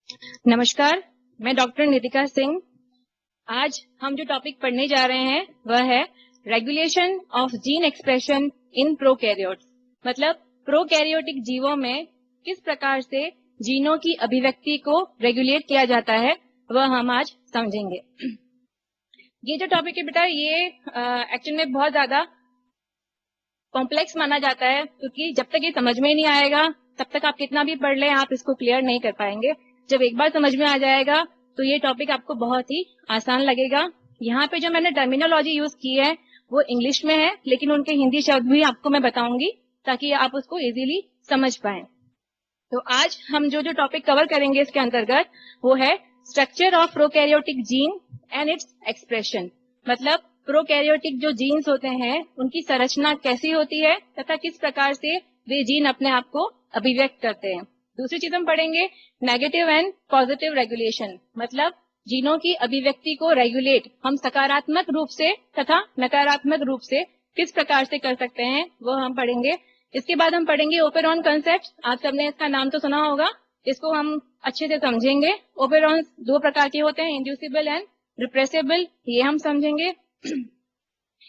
नमस्कार, मैं डॉक्टर नितिका सिंह। आज हम जो टॉपिक पढ़ने जा रहे हैं वह है regulation of gene expression in prokaryotes. मतलब प्रोकैरियोटिक जीवों में किस प्रकार से जीनों की अभिव्यक्ति को रेगुलेट किया जाता है वह हम आज समझेंगे। ये जो टॉपिक है बेटा ये एक्चुअल में बहुत ज्यादा कॉम्प्लेक्स माना जाता है, क्योंकि जब तक ये समझ में नहीं आएगा तब तक आप कितना भी पढ़ लें आप इसको क्लियर नहीं कर पाएंगे। जब एक बार समझ में आ जाएगा तो ये टॉपिक आपको बहुत ही आसान लगेगा। यहाँ पे जो मैंने टर्मिनोलॉजी यूज की है वो इंग्लिश में है, लेकिन उनके हिंदी शब्द भी आपको मैं बताऊंगी ताकि आप उसको इजीली समझ पाएं। तो आज हम जो टॉपिक कवर करेंगे इसके अंतर्गत वो है structure of prokaryotic gene and its expression. मतलब प्रोकैरियोटिक जो जीन्स होते हैं उनकी संरचना कैसी होती है तथा किस प्रकार से वे जीन अपने आप को अभिव्यक्त करते हैं। दूसरी चीज हम पढ़ेंगे नेगेटिव एंड पॉजिटिव रेगुलेशन। मतलब जीनों की अभिव्यक्ति को रेगुलेट हम सकारात्मक रूप से तथा नकारात्मक रूप से किस प्रकार से कर सकते हैं वो हम पढ़ेंगे। इसके बाद हम पढ़ेंगे ओपेरॉन कंसेप्ट। आप सबने इसका नाम तो सुना होगा, इसको हम अच्छे से समझेंगे। ओपेरॉन्स दो प्रकार के होते हैं, इंड्यूसिबल एंड रिप्रेसिबल, ये हम समझेंगे।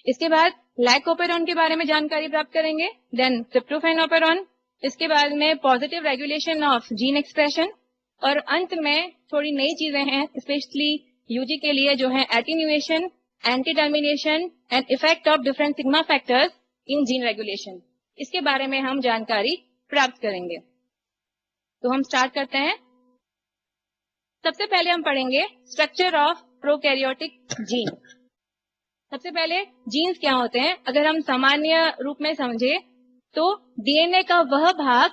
इसके बाद लैक ओपेरॉन के बारे में जानकारी प्राप्त करेंगे, देन ट्रिप्टोफैन ओपेरॉन, इसके बाद में positive regulation of gene expression, और अंत में थोड़ी नई चीजें हैं स्पेशली यूजी के लिए जो है attenuation, anti termination and effect of different sigma factors in gene regulation. इसके बारे में हम जानकारी प्राप्त करेंगे। तो हम स्टार्ट करते हैं। सबसे पहले हम पढ़ेंगे स्ट्रक्चर ऑफ प्रोकैरियोटिक जीन। सबसे पहले जीन्स क्या होते हैं अगर हम सामान्य रूप में समझे तो डीएनए का वह भाग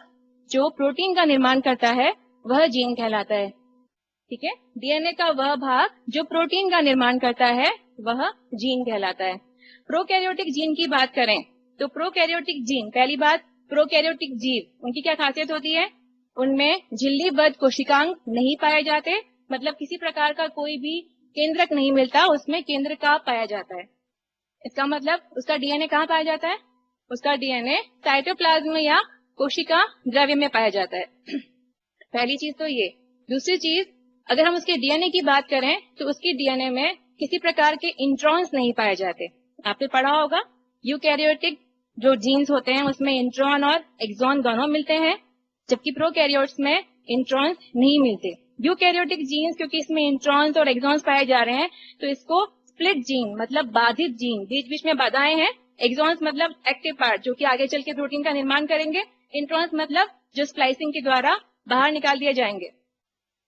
जो प्रोटीन का निर्माण करता है वह जीन कहलाता है। ठीक है, डीएनए का वह भाग जो प्रोटीन का निर्माण करता है वह जीन कहलाता है। प्रोकैरियोटिक जीन की बात करें तो प्रोकैरियोटिक जीन, पहली बात प्रोकैरियोटिक जीव उनकी क्या खासियत होती है, उनमें झिल्लीबद्ध कोशिकांग नहीं पाए जाते। मतलब किसी प्रकार का कोई भी केंद्रक नहीं मिलता, उसमें केंद्र का पाया जाता है। इसका मतलब उसका डीएनए कहाँ पाया जाता है, उसका डीएनए साइटोप्लाज्म या कोशिका द्रव्य में पाया जाता है। पहली चीज तो ये। दूसरी चीज, अगर हम उसके डीएनए की बात करें तो उसके डीएनए में किसी प्रकार के इंट्रॉन्स नहीं पाए जाते। आपने पढ़ा होगा यूकैरियोटिक जो जीन्स होते हैं उसमें इंट्रॉन और एक्सॉन दोनों मिलते हैं, जबकि प्रोकैरियोट्स में इंट्रॉन्स नहीं मिलते। यूकैरियोटिक जीन्स क्योंकि इसमें इंट्रॉन्स और एक्सॉन्स पाए जा रहे हैं तो इसको स्प्लिट जीन मतलब बाधित जीन, बीच बीच में बाधाएं हैं। एक्सॉन्स मतलब एक्टिव पार्ट जो कि आगे चल के प्रोटीन का निर्माण करेंगे। इंट्रॉन्स मतलब जो स्प्लाइसिंग के द्वारा बाहर निकाल दिए जाएंगे।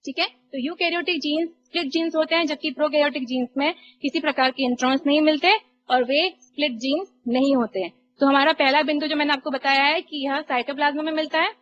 ठीक है, तो यूकैरियोटिक जीन्स स्प्लिट जीन्स होते हैं, जबकि प्रोकैरियोटिक जीन्स में किसी प्रकार के इंट्रॉन्स नहीं मिलते और वे स्प्लिट जीन्स नहीं होते हैं। तो हमारा पहला बिंदु जो मैंने आपको बताया है कि यह साइटोप्लाज्म में मिलता है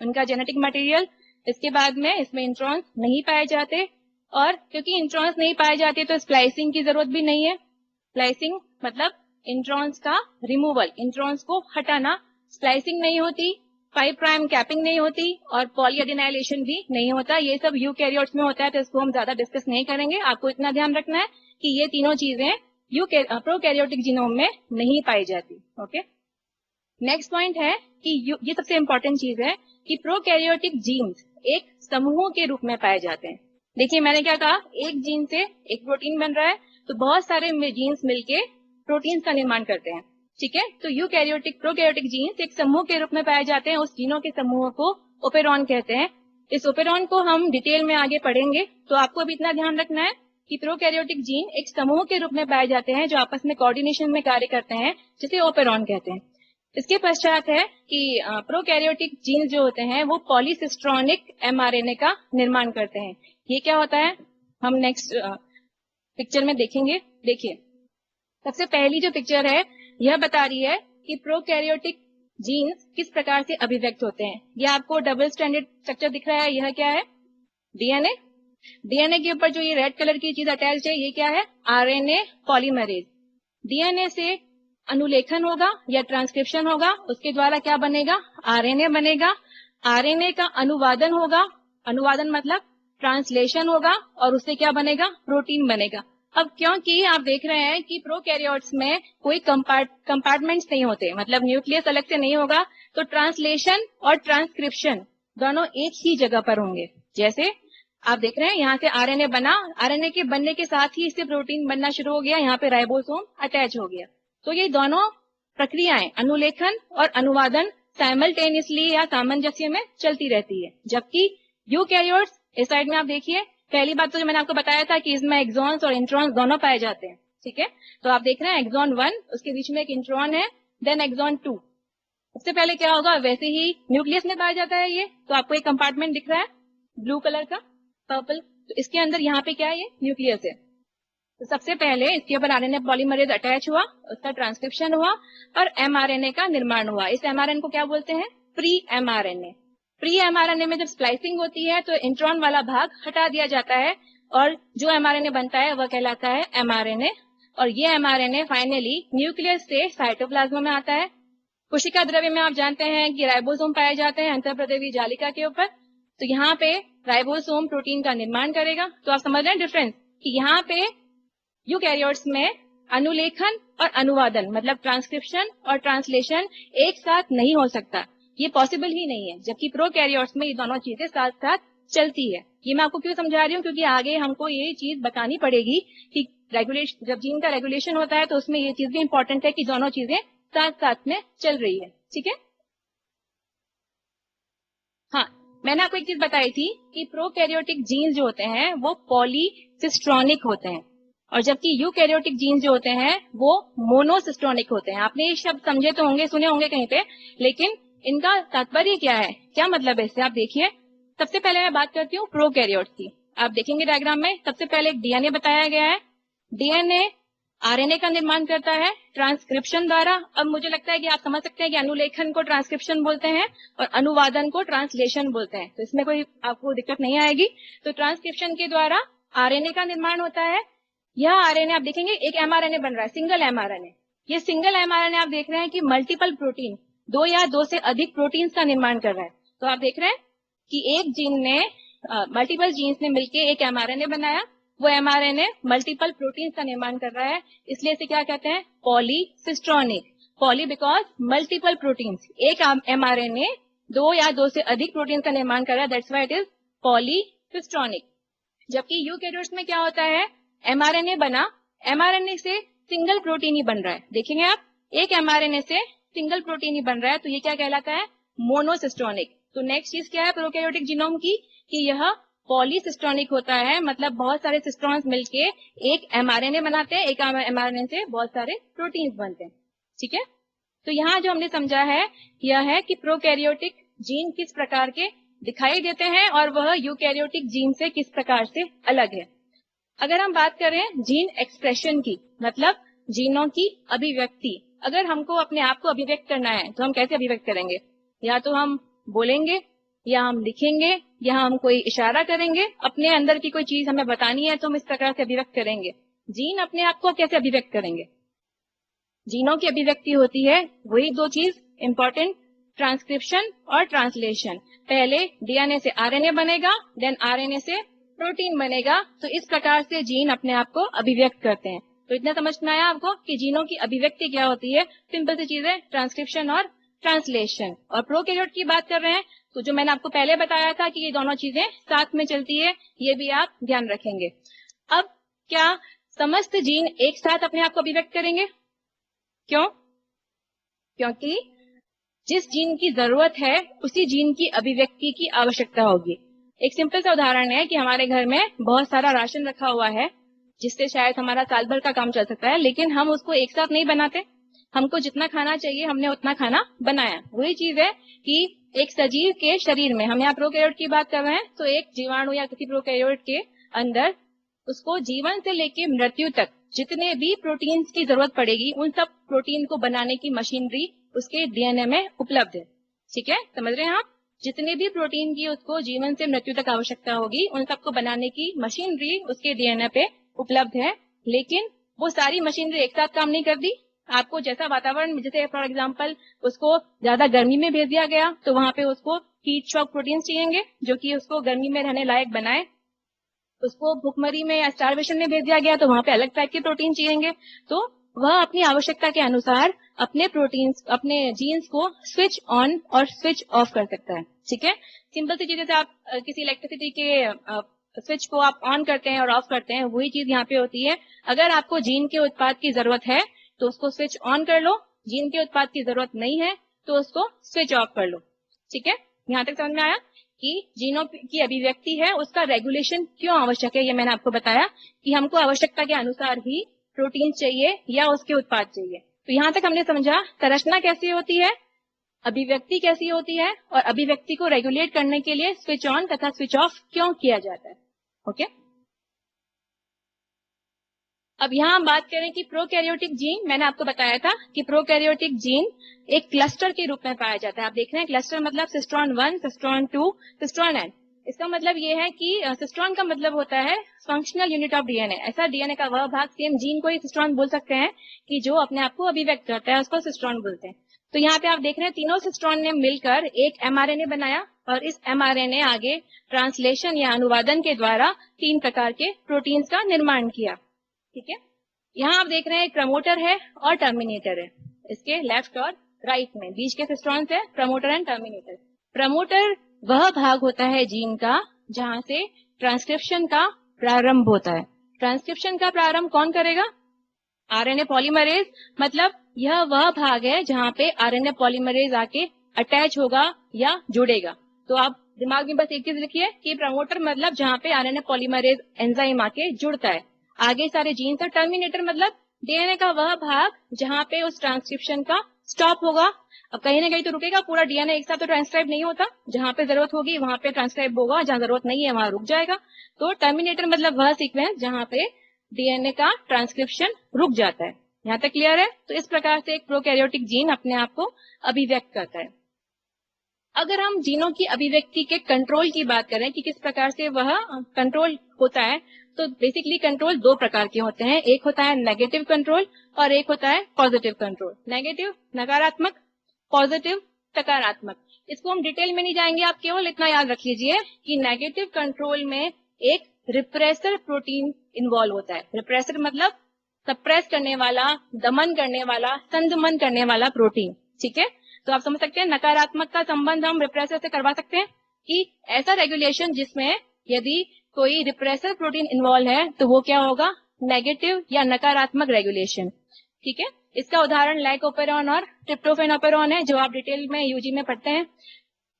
उनका जेनेटिक मटेरियल। इसके बाद में इसमें इंट्रॉन्स नहीं पाए जाते, और क्योंकि इंट्रॉन्स नहीं पाए जाते तो स्प्लाइसिंग की जरूरत भी नहीं है। स्प्लाइसिंग मतलब इंट्रॉन्स का रिमूवल, इंट्रॉन्स को हटाना। स्प्लाइसिंग नहीं होती, 5 प्राइम कैपिंग नहीं होती और पॉलीएडेनाइलेशन भी नहीं होता। ये सब यूकैरियोट्स में होता है तो इसको हम ज्यादा डिस्कस नहीं करेंगे। आपको इतना ध्यान रखना है कि ये तीनों चीजें प्रोकैरियोटिक जीनोम में नहीं पाई जाती। ओके, नेक्स्ट पॉइंट है कि ये सबसे इंपॉर्टेंट चीज है कि प्रोकैरियोटिक जीन्स एक समूह के रूप में पाए जाते हैं। देखिए मैंने क्या कहा, एक जीन से एक प्रोटीन बन रहा है तो बहुत सारे जीन्स मिलके प्रोटीन्स का निर्माण करते हैं। ठीक है, तो यूकैरियोटिक प्रोकैरियोटिक जीन्स एक समूह के रूप में पाए जाते हैं। उस जीनों के समूह को ओपेरॉन कहते हैं। इस ओपेरॉन को हम डिटेल में आगे पढ़ेंगे। तो आपको अभी इतना ध्यान रखना है कि प्रोकैरियोटिक जीन एक समूह के रूप में पाए जाते हैं जो आपस में कोऑर्डिनेशन में कार्य करते हैं, जिसे ओपेरॉन कहते हैं। इसके पश्चात है कि प्रोकैरियोटिक जीन जो होते हैं वो पॉलीसिस्ट्रॉनिक एमआरएनए का निर्माण करते हैं। ये क्या होता है हम नेक्स्ट पिक्चर में देखेंगे। देखिए सबसे पहली जो पिक्चर है यह बता रही है कि प्रोकैरियोटिक जीन्स किस प्रकार से अभिव्यक्त होते हैं। यह आपको डबल स्टैंडर्ड स्ट्रक्चर दिख रहा है, यह क्या है, डीएनए। डीएनए के ऊपर जो ये रेड कलर की चीज अटैच्ड है ये क्या है, आरएनए पॉलीमरेज। डीएनए से अनुलेखन होगा या ट्रांसक्रिप्शन होगा, उसके द्वारा क्या बनेगा, आरएनए बनेगा। आरएनए का अनुवादन होगा, अनुवादन मतलब ट्रांसलेशन होगा, और उससे क्या बनेगा, प्रोटीन बनेगा। अब क्योंकि आप देख रहे हैं कि प्रोकैरियोट्स में कोई कंपार्टमेंट्स नहीं होते, मतलब न्यूक्लियस अलग से नहीं होगा, तो ट्रांसलेशन और ट्रांसक्रिप्शन दोनों एक ही जगह पर होंगे। जैसे आप देख रहे हैं यहाँ से आरएनए बना, आरएनए के बनने के साथ ही इससे प्रोटीन बनना शुरू हो गया, यहाँ पे राइबोसोम अटैच हो गया। तो ये दोनों प्रक्रियाएं अनुलेखन और अनुवादन साइमल्टेनियसली या सामंजस्य में चलती रहती है। जबकि यूकैरियोट्स, इस साइड में आप देखिए, पहली बात तो जो मैंने आपको बताया था कि इसमें एक्सॉन्स और इंट्रॉन्स दोनों पाए जाते हैं, ठीक है। तो आप देख रहे हैं एक्सॉन 1, उसके बीच में एक इंट्रॉन है, देन एक्सॉन 2। सबसे पहले क्या होगा, वैसे ही न्यूक्लियस में पाया जाता है ये। तो आपको एक कंपार्टमेंट दिख रहा है ब्लू कलर का, पर्पल, तो इसके अंदर यहाँ पे क्या है, ये न्यूक्लियस है। तो सबसे पहले इसके ऊपर आरएनए पॉलीमरेज अटैच हुआ, उसका ट्रांसक्रिप्शन हुआ और एमआरएनए का निर्माण हुआ। इस एमआरएनए को क्या बोलते हैं, प्री एमआरएनए। प्री एमआरएनए में जब स्प्लाइसिंग होती है तो इंट्रॉन वाला भाग हटा दिया जाता है और जो एमआरएनए बनता है वह कहलाता है एमआरएनए। और ये एमआरएनए फाइनली न्यूक्लियस से साइटोप्लाज्म में आता है। कोशिका द्रव्य में आप जानते हैं कि राइबोसोम पाए जाते हैं अंतःप्रदेवी जालिका के ऊपर। तो यहाँ पे राइबोसोम प्रोटीन का निर्माण करेगा। तो आप समझ रहे हैं डिफरेंस कि यहाँ पे यूकैरियोट्स में अनुलेखन और अनुवादन मतलब ट्रांसक्रिप्शन और ट्रांसलेशन एक साथ नहीं हो सकता, ये पॉसिबल ही नहीं है। जबकि प्रोकैरियोट्स में ये दोनों चीजें साथ साथ चलती है। ये मैं आपको क्यों समझा रही हूँ, क्योंकि आगे हमको ये चीज बतानी पड़ेगी कि रेगुलेशन, जब जीन का रेगुलेशन होता है तो उसमें ये चीज भी इंपॉर्टेंट है कि दोनों चीजें साथ साथ में चल रही है, ठीक है। हाँ, मैंने आपको एक चीज बताई थी कि प्रोकैरियोटिक जीन्स जो होते हैं वो पॉलीसिस्ट्रॉनिक होते हैं और जबकि यूकैरियोटिक जीन्स जो होते हैं वो मोनोसिस्ट्रॉनिक होते हैं। आपने ये शब्द समझे तो होंगे, सुने होंगे कहीं पे, लेकिन इनका तात्पर्य क्या है, क्या मतलब है इससे, आप देखिए। सबसे पहले मैं बात करती हूँ प्रोकैरियोट्स की। आप देखेंगे डायग्राम में सबसे पहले एक डीएनए बताया गया है। डीएनए आरएनए का निर्माण करता है ट्रांसक्रिप्शन द्वारा। अब मुझे लगता है कि आप समझ सकते हैं कि अनुलेखन को ट्रांसक्रिप्शन बोलते हैं और अनुवादन को ट्रांसलेशन बोलते हैं, तो इसमें कोई आपको दिक्कत नहीं आएगी। तो ट्रांसक्रिप्शन के द्वारा आरएनए का निर्माण होता है। यह आरएनए आप देखेंगे एक एमआरएनए बन रहा है, सिंगल एमआरएनए। ये सिंगल एमआरएनए आप देख रहे हैं कि मल्टीपल प्रोटीन, दो या दो से अधिक प्रोटीन्स का निर्माण कर रहा है। तो आप देख रहे हैं कि एक जीन ने मल्टीपल जीन्स ने मिलकर एक एमआरएनए बनाया, वो एमआरएनए मल्टीपल प्रोटीन्स का निर्माण कर रहा है, इसलिए इसे क्या कहते हैं, polycistronic. Poly because multiple proteins, एक एमआरएनए दो या दो से अधिक प्रोटीन का निर्माण कर रहा है, that's why it is polycistronic. जबकि यूकैरियोट्स में क्या होता है, एमआरएनए बना, एमआरएनए से सिंगल प्रोटीन ही बन रहा है। देखेंगे आप, एक एमआरएनए से सिंगल प्रोटीन ही बन रहा है, तो ये क्या कहलाता है, मोनोसिस्ट्रॉनिक। तो नेक्स्ट चीज क्या है प्रोकैरियोटिक जीनोम की, कि यह पॉलीसिस्ट्रॉनिक होता है, मतलब बहुत सारे सिस्ट्रॉन्स मिलके एक एमआरएनए बनाते हैं, एक एमआरएनए से बहुत सारे प्रोटीन्स बनते हैं, ठीक है। तो यहाँ जो हमने समझा है यह है कि प्रोकैरियोटिक जीन किस प्रकार के दिखाई देते हैं और वह यूकैरियोटिक जीन से किस प्रकार से अलग है। अगर हम बात करें जीन एक्सप्रेशन की, मतलब जीनों की अभिव्यक्ति, अगर हमको अपने आप को अभिव्यक्त करना है तो हम कैसे अभिव्यक्त करेंगे, या तो हम बोलेंगे या हम लिखेंगे या हम कोई इशारा करेंगे, अपने अंदर की कोई चीज हमें बतानी है तो हम इस प्रकार से अभिव्यक्त करेंगे। जीन अपने आप को कैसे अभिव्यक्त करेंगे, जीनों की अभिव्यक्ति होती है वही दो चीज इंपॉर्टेंट, ट्रांसक्रिप्शन और ट्रांसलेशन। पहले डीएनए से आरएनए बनेगा, देन आरएनए से प्रोटीन बनेगा, तो इस प्रकार से जीन अपने आप को अभिव्यक्त करते हैं। तो इतना समझ में आया आपको कि जीनों की अभिव्यक्ति क्या होती है, सिंपल सी चीज है, ट्रांसक्रिप्शन और ट्रांसलेशन। और प्रोकैरियोट की बात कर रहे हैं तो जो मैंने आपको पहले बताया था कि ये दोनों चीजें साथ में चलती है, ये भी आप ध्यान रखेंगे। अब क्या समस्त जीन एक साथ अपने आप को अभिव्यक्त करेंगे, क्यों, क्योंकि जिस जीन की जरूरत है उसी जीन की अभिव्यक्ति की आवश्यकता होगी। एक सिंपल सा उदाहरण है कि हमारे घर में बहुत सारा राशन रखा हुआ है जिससे शायद हमारा साल भर का काम चल सकता है, लेकिन हम उसको एक साथ नहीं बनाते, हमको जितना खाना चाहिए हमने उतना खाना बनाया। वही चीज है कि एक सजीव के शरीर में, हम यहाँ प्रोकैरियोट की बात कर रहे हैं, तो एक जीवाणु या किसी प्रोकैरियोट के अंदर उसको जीवन से लेके मृत्यु तक जितने भी प्रोटीन्स की जरूरत पड़ेगी उन सब प्रोटीन को बनाने की मशीनरी उसके डीएनए में उपलब्ध है, ठीक है, समझ रहे हैं आप। जितने भी प्रोटीन की उसको जीवन से मृत्यु तक आवश्यकता होगी उन सबको बनाने की मशीनरी उसके डीएनए पे उपलब्ध है, लेकिन वो सारी मशीनरी एक साथ काम नहीं करती। आपको जैसा वातावरण, जैसे फॉर एग्जांपल उसको ज्यादा गर्मी में भेज दिया गया तो वहां पे उसको हीट शॉक प्रोटीन चाहिए जो कि उसको गर्मी में रहने लायक बनाए। उसको भूखमरी में या स्टारवेशन में भेज दिया गया तो वहां पे अलग टाइप के प्रोटीन चाहिए। तो वह अपनी आवश्यकता के अनुसार अपने प्रोटीन्स, अपने जीन्स को स्विच ऑन और स्विच ऑफ कर सकता है, ठीक है। सिंपल सी चीज, जैसे आप किसी इलेक्ट्रिसिटी के स्विच को आप ऑन करते हैं और ऑफ करते हैं, वही चीज यहाँ पे होती है। अगर आपको जीन के उत्पाद की जरूरत है तो उसको स्विच ऑन कर लो, जीन के उत्पाद की जरूरत नहीं है तो उसको स्विच ऑफ कर लो। ठीक है, यहाँ तक समझ में आया कि जीनों की अभिव्यक्ति है उसका रेगुलेशन क्यों आवश्यक है। ये मैंने आपको बताया कि हमको आवश्यकता के अनुसार ही प्रोटीन चाहिए या उसके उत्पाद चाहिए। तो यहाँ तक हमने समझा संरचना कैसी होती है, अभिव्यक्ति कैसी होती है, और अभिव्यक्ति को रेगुलेट करने के लिए स्विच ऑन तथा स्विच ऑफ क्यों किया जाता है। ओके, अब यहाँ हम बात करें कि प्रोकैरियोटिक जीन, मैंने आपको बताया था कि प्रोकैरियोटिक जीन एक क्लस्टर के रूप में पाया जाता है। आप देख रहे हैं क्लस्टर मतलब सिस्ट्रॉन 1, सिस्ट्रॉन 2, सिस्ट्रॉन एन। इसका मतलब ये है कि सिस्ट्रॉन का मतलब होता है फंक्शनल यूनिट ऑफ डीएनए। ऐसा डीएनए का वह भाग, सेम जीन को ही सिस्ट्रॉन बोल सकते हैं कि जो अपने आप को अभिव्यक्त करता है, उसको सिस्ट्रॉन बोलते हैं। तो यहाँ पे आप देख रहे हैं तीनों सिस्ट्रॉन ने मिलकर एक एमआरएनए बनाया और इस एमआरएनए आगे ट्रांसलेशन या अनुवादन के द्वारा 3 प्रकार के प्रोटीन्स का निर्माण किया। ठीक है, यहाँ आप देख रहे हैं एक प्रमोटर है और टर्मिनेटर है, इसके लेफ्ट और राइट में बीच के सिस्ट्रॉन्स है प्रमोटर एंड टर्मिनेटर। प्रमोटर वह भाग होता है जीन का जहां से ट्रांसक्रिप्शन का प्रारंभ होता है। ट्रांसक्रिप्शन का प्रारंभ कौन करेगा? RNA polymerase. मतलब यह वह भाग है जहां पे आरएनए पॉलीमरेज आके अटैच होगा या जुड़ेगा। तो आप दिमाग में बस एक चीज लिखिए कि प्रमोटर मतलब जहां पे आरएनए पॉलीमरेज एंजाइम आके जुड़ता है, आगे सारे जीन से। टर्मिनेटर मतलब डीएनए का वह भाग जहां पे उस ट्रांसक्रिप्शन का स्टॉप होगा। अब कहीं ना कहीं तो रुकेगा, पूरा डीएनए एक साथ तो ट्रांसक्राइब नहीं होता, जहां पे जरूरत होगी वहां पे ट्रांसक्राइब होगा, जहां जरूरत नहीं है वहां रुक जाएगा। तो टर्मिनेटर मतलब वह सीक्वेंस जहां पे डीएनए का ट्रांसक्रिप्शन रुक जाता है। यहाँ तक क्लियर है? तो इस प्रकार से एक प्रोकैरियोटिक जीन अपने आप को अभिव्यक्त करता है। अगर हम जीनों की अभिव्यक्ति के कंट्रोल की बात करें कि किस प्रकार से वह कंट्रोल होता है, तो बेसिकली कंट्रोल 2 प्रकार के होते हैं। एक होता है नेगेटिव कंट्रोल और एक होता है पॉजिटिव कंट्रोल। नेगेटिव नकारात्मक, पॉजिटिव सकारात्मक। इसको हम डिटेल में नहीं जाएंगे, आप केवल इतना याद रख लीजिए कि नेगेटिव कंट्रोल में एक रिप्रेसर प्रोटीन इन्वॉल्व होता है। रिप्रेसर मतलब सप्रेस करने वाला, दमन करने वाला, संदमन करने वाला प्रोटीन। ठीक है, तो आप समझ सकते हैं नकारात्मक का संबंध हम रिप्रेसर से करवा सकते हैं कि ऐसा रेगुलेशन जिसमें यदि कोई रिप्रेसर प्रोटीन इन्वॉल्व है तो वो क्या होगा? नेगेटिव या नकारात्मक रेगुलेशन। ठीक है, इसका उदाहरण लाइकोपेरॉन और ट्रिप्टोफेनोपेरॉन है, जो आप डिटेल में यूजी में पढ़ते हैं।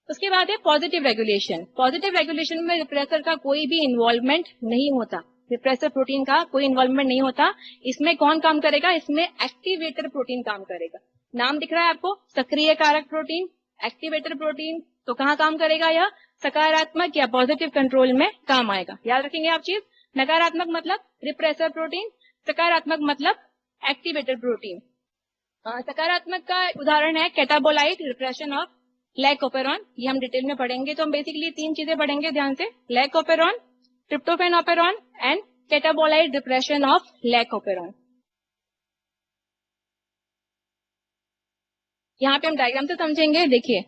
उसके बाद है पॉजिटिव रेगुलेशन। पॉजिटिव रेगुलेशन में रिप्रेसर का कोई भी इन्वॉल्वमेंट नहीं होता, रिप्रेसर प्रोटीन का कोई इन्वॉल्वमेंट नहीं होता। इसमें कौन काम करेगा? इसमें एक्टिवेटर प्रोटीन काम करेगा। नाम दिख रहा है आपको, सक्रिय कारक प्रोटीन, एक्टिवेटर प्रोटीन। तो कहाँ काम करेगा? यह सकारात्मक या पॉजिटिव कंट्रोल में काम आएगा। याद रखेंगे आप चीज, नकारात्मक मतलब रिप्रेसर प्रोटीन, सकारात्मक मतलब एक्टिवेटर प्रोटीन। सकारात्मक का उदाहरण है कैटाबोलाइट रिप्रेशन ऑफ लाइकोपेरॉन। ये हम डिटेल में पढ़ेंगे। तो हम बेसिकली 3 चीजें पढ़ेंगे ध्यान से, लाइकोपेरॉन, ट्रिप्टोफेनोपेरॉन एंड कैटाबोलाइट रिप्रेशन ऑफ लाइकोपेरॉन। यहाँ पे हम डायग्राम से समझेंगे। देखिए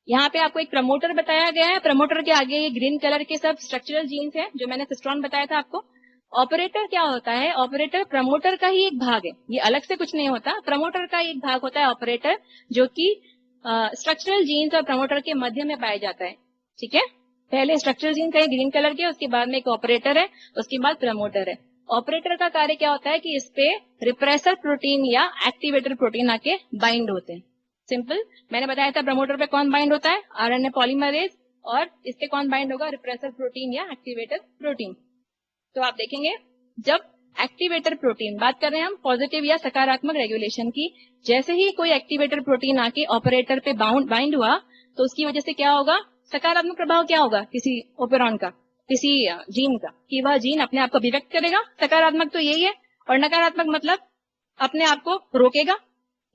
यहाँ पे आपको एक प्रमोटर बताया गया है, प्रमोटर के आगे ये ग्रीन कलर के सब स्ट्रक्चरल जीन्स हैं जो मैंने सिस्ट्रॉन बताया था आपको। ऑपरेटर क्या होता है? ऑपरेटर प्रमोटर का ही एक भाग है, ये अलग से कुछ नहीं होता। प्रमोटर का एक भाग होता है ऑपरेटर, जो कि स्ट्रक्चरल जीन्स और प्रमोटर के मध्य में पाया जाता है। ठीक है, पहले स्ट्रक्चरल जीन्स है ग्रीन कलर के, उसके बाद में एक ऑपरेटर है, उसके बाद प्रमोटर है। ऑपरेटर का कार्य क्या होता है कि इस पे रिप्रेसर प्रोटीन या एक्टिवेटर प्रोटीन आके बाइंड होते हैं। सिंपल, मैंने बताया था प्रमोटर पे कौन बाइंड होता है? आरएनए पॉलीमरेज, और इस पे कौन बाइंड होगा? रिप्रेसर प्रोटीन या एक्टिवेटर प्रोटीन। तो आप देखेंगे जब एक्टिवेटर प्रोटीन, बात कर रहे हैं हम पॉजिटिव या सकारात्मक रेगुलेशन की, जैसे ही कोई एक्टिवेटर प्रोटीन आके ऑपरेटर पे बाइंड हुआ तो उसकी वजह से क्या होगा? सकारात्मक प्रभाव क्या होगा किसी ओपेरॉन का, किसी जीन का, कि वह जीन अपने आप को अभिव्यक्त करेगा। सकारात्मक तो यही है, और नकारात्मक मतलब अपने आप को रोकेगा,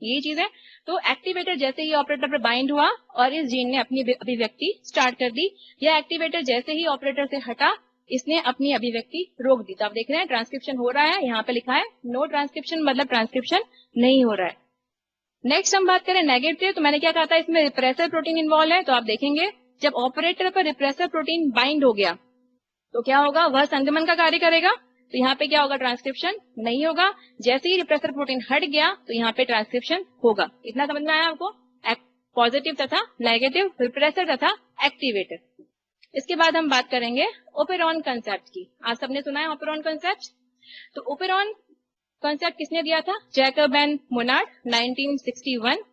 यही चीज है। तो एक्टिवेटर जैसे ही ऑपरेटर पर बाइंड हुआ और इस जीन ने अपनी अभिव्यक्ति स्टार्ट कर दी, या एक्टिवेटर जैसे ही ऑपरेटर से हटा, इसने अपनी अभिव्यक्ति रोक दी। तो आप देख रहे हैं ट्रांसक्रिप्शन हो रहा है, यहाँ पे लिखा है नो ट्रांसक्रिप्शन, मतलब ट्रांसक्रिप्शन नहीं हो रहा है। नेक्स्ट हम बात करें नेगेटिव, तो मैंने क्या कहा था, इसमें रिप्रेसर प्रोटीन इन्वॉल्व है। तो आप देखेंगे जब ऑपरेटर पर रिप्रेसर प्रोटीन बाइंड हो गया तो क्या होगा? वह संगमन का कार्य करेगा। तो यहाँ पे क्या होगा? ट्रांसक्रिप्शन नहीं होगा। जैसे ही रिप्रेसर प्रोटीन हट गया तो यहाँ पे ट्रांसक्रिप्शन होगा। इतना समझ में आया आपको? पॉजिटिव तथा नेगेटिव, रिप्रेसर तथा एक्टिवेटर। इसके बाद हम बात करेंगे ओपेरॉन कंसेप्ट की। आप सबने सुना है ओपेरॉन कंसेप्ट? तो ओपेरॉन कंसेप्ट किसने दिया था? Jacob and Monod 1961।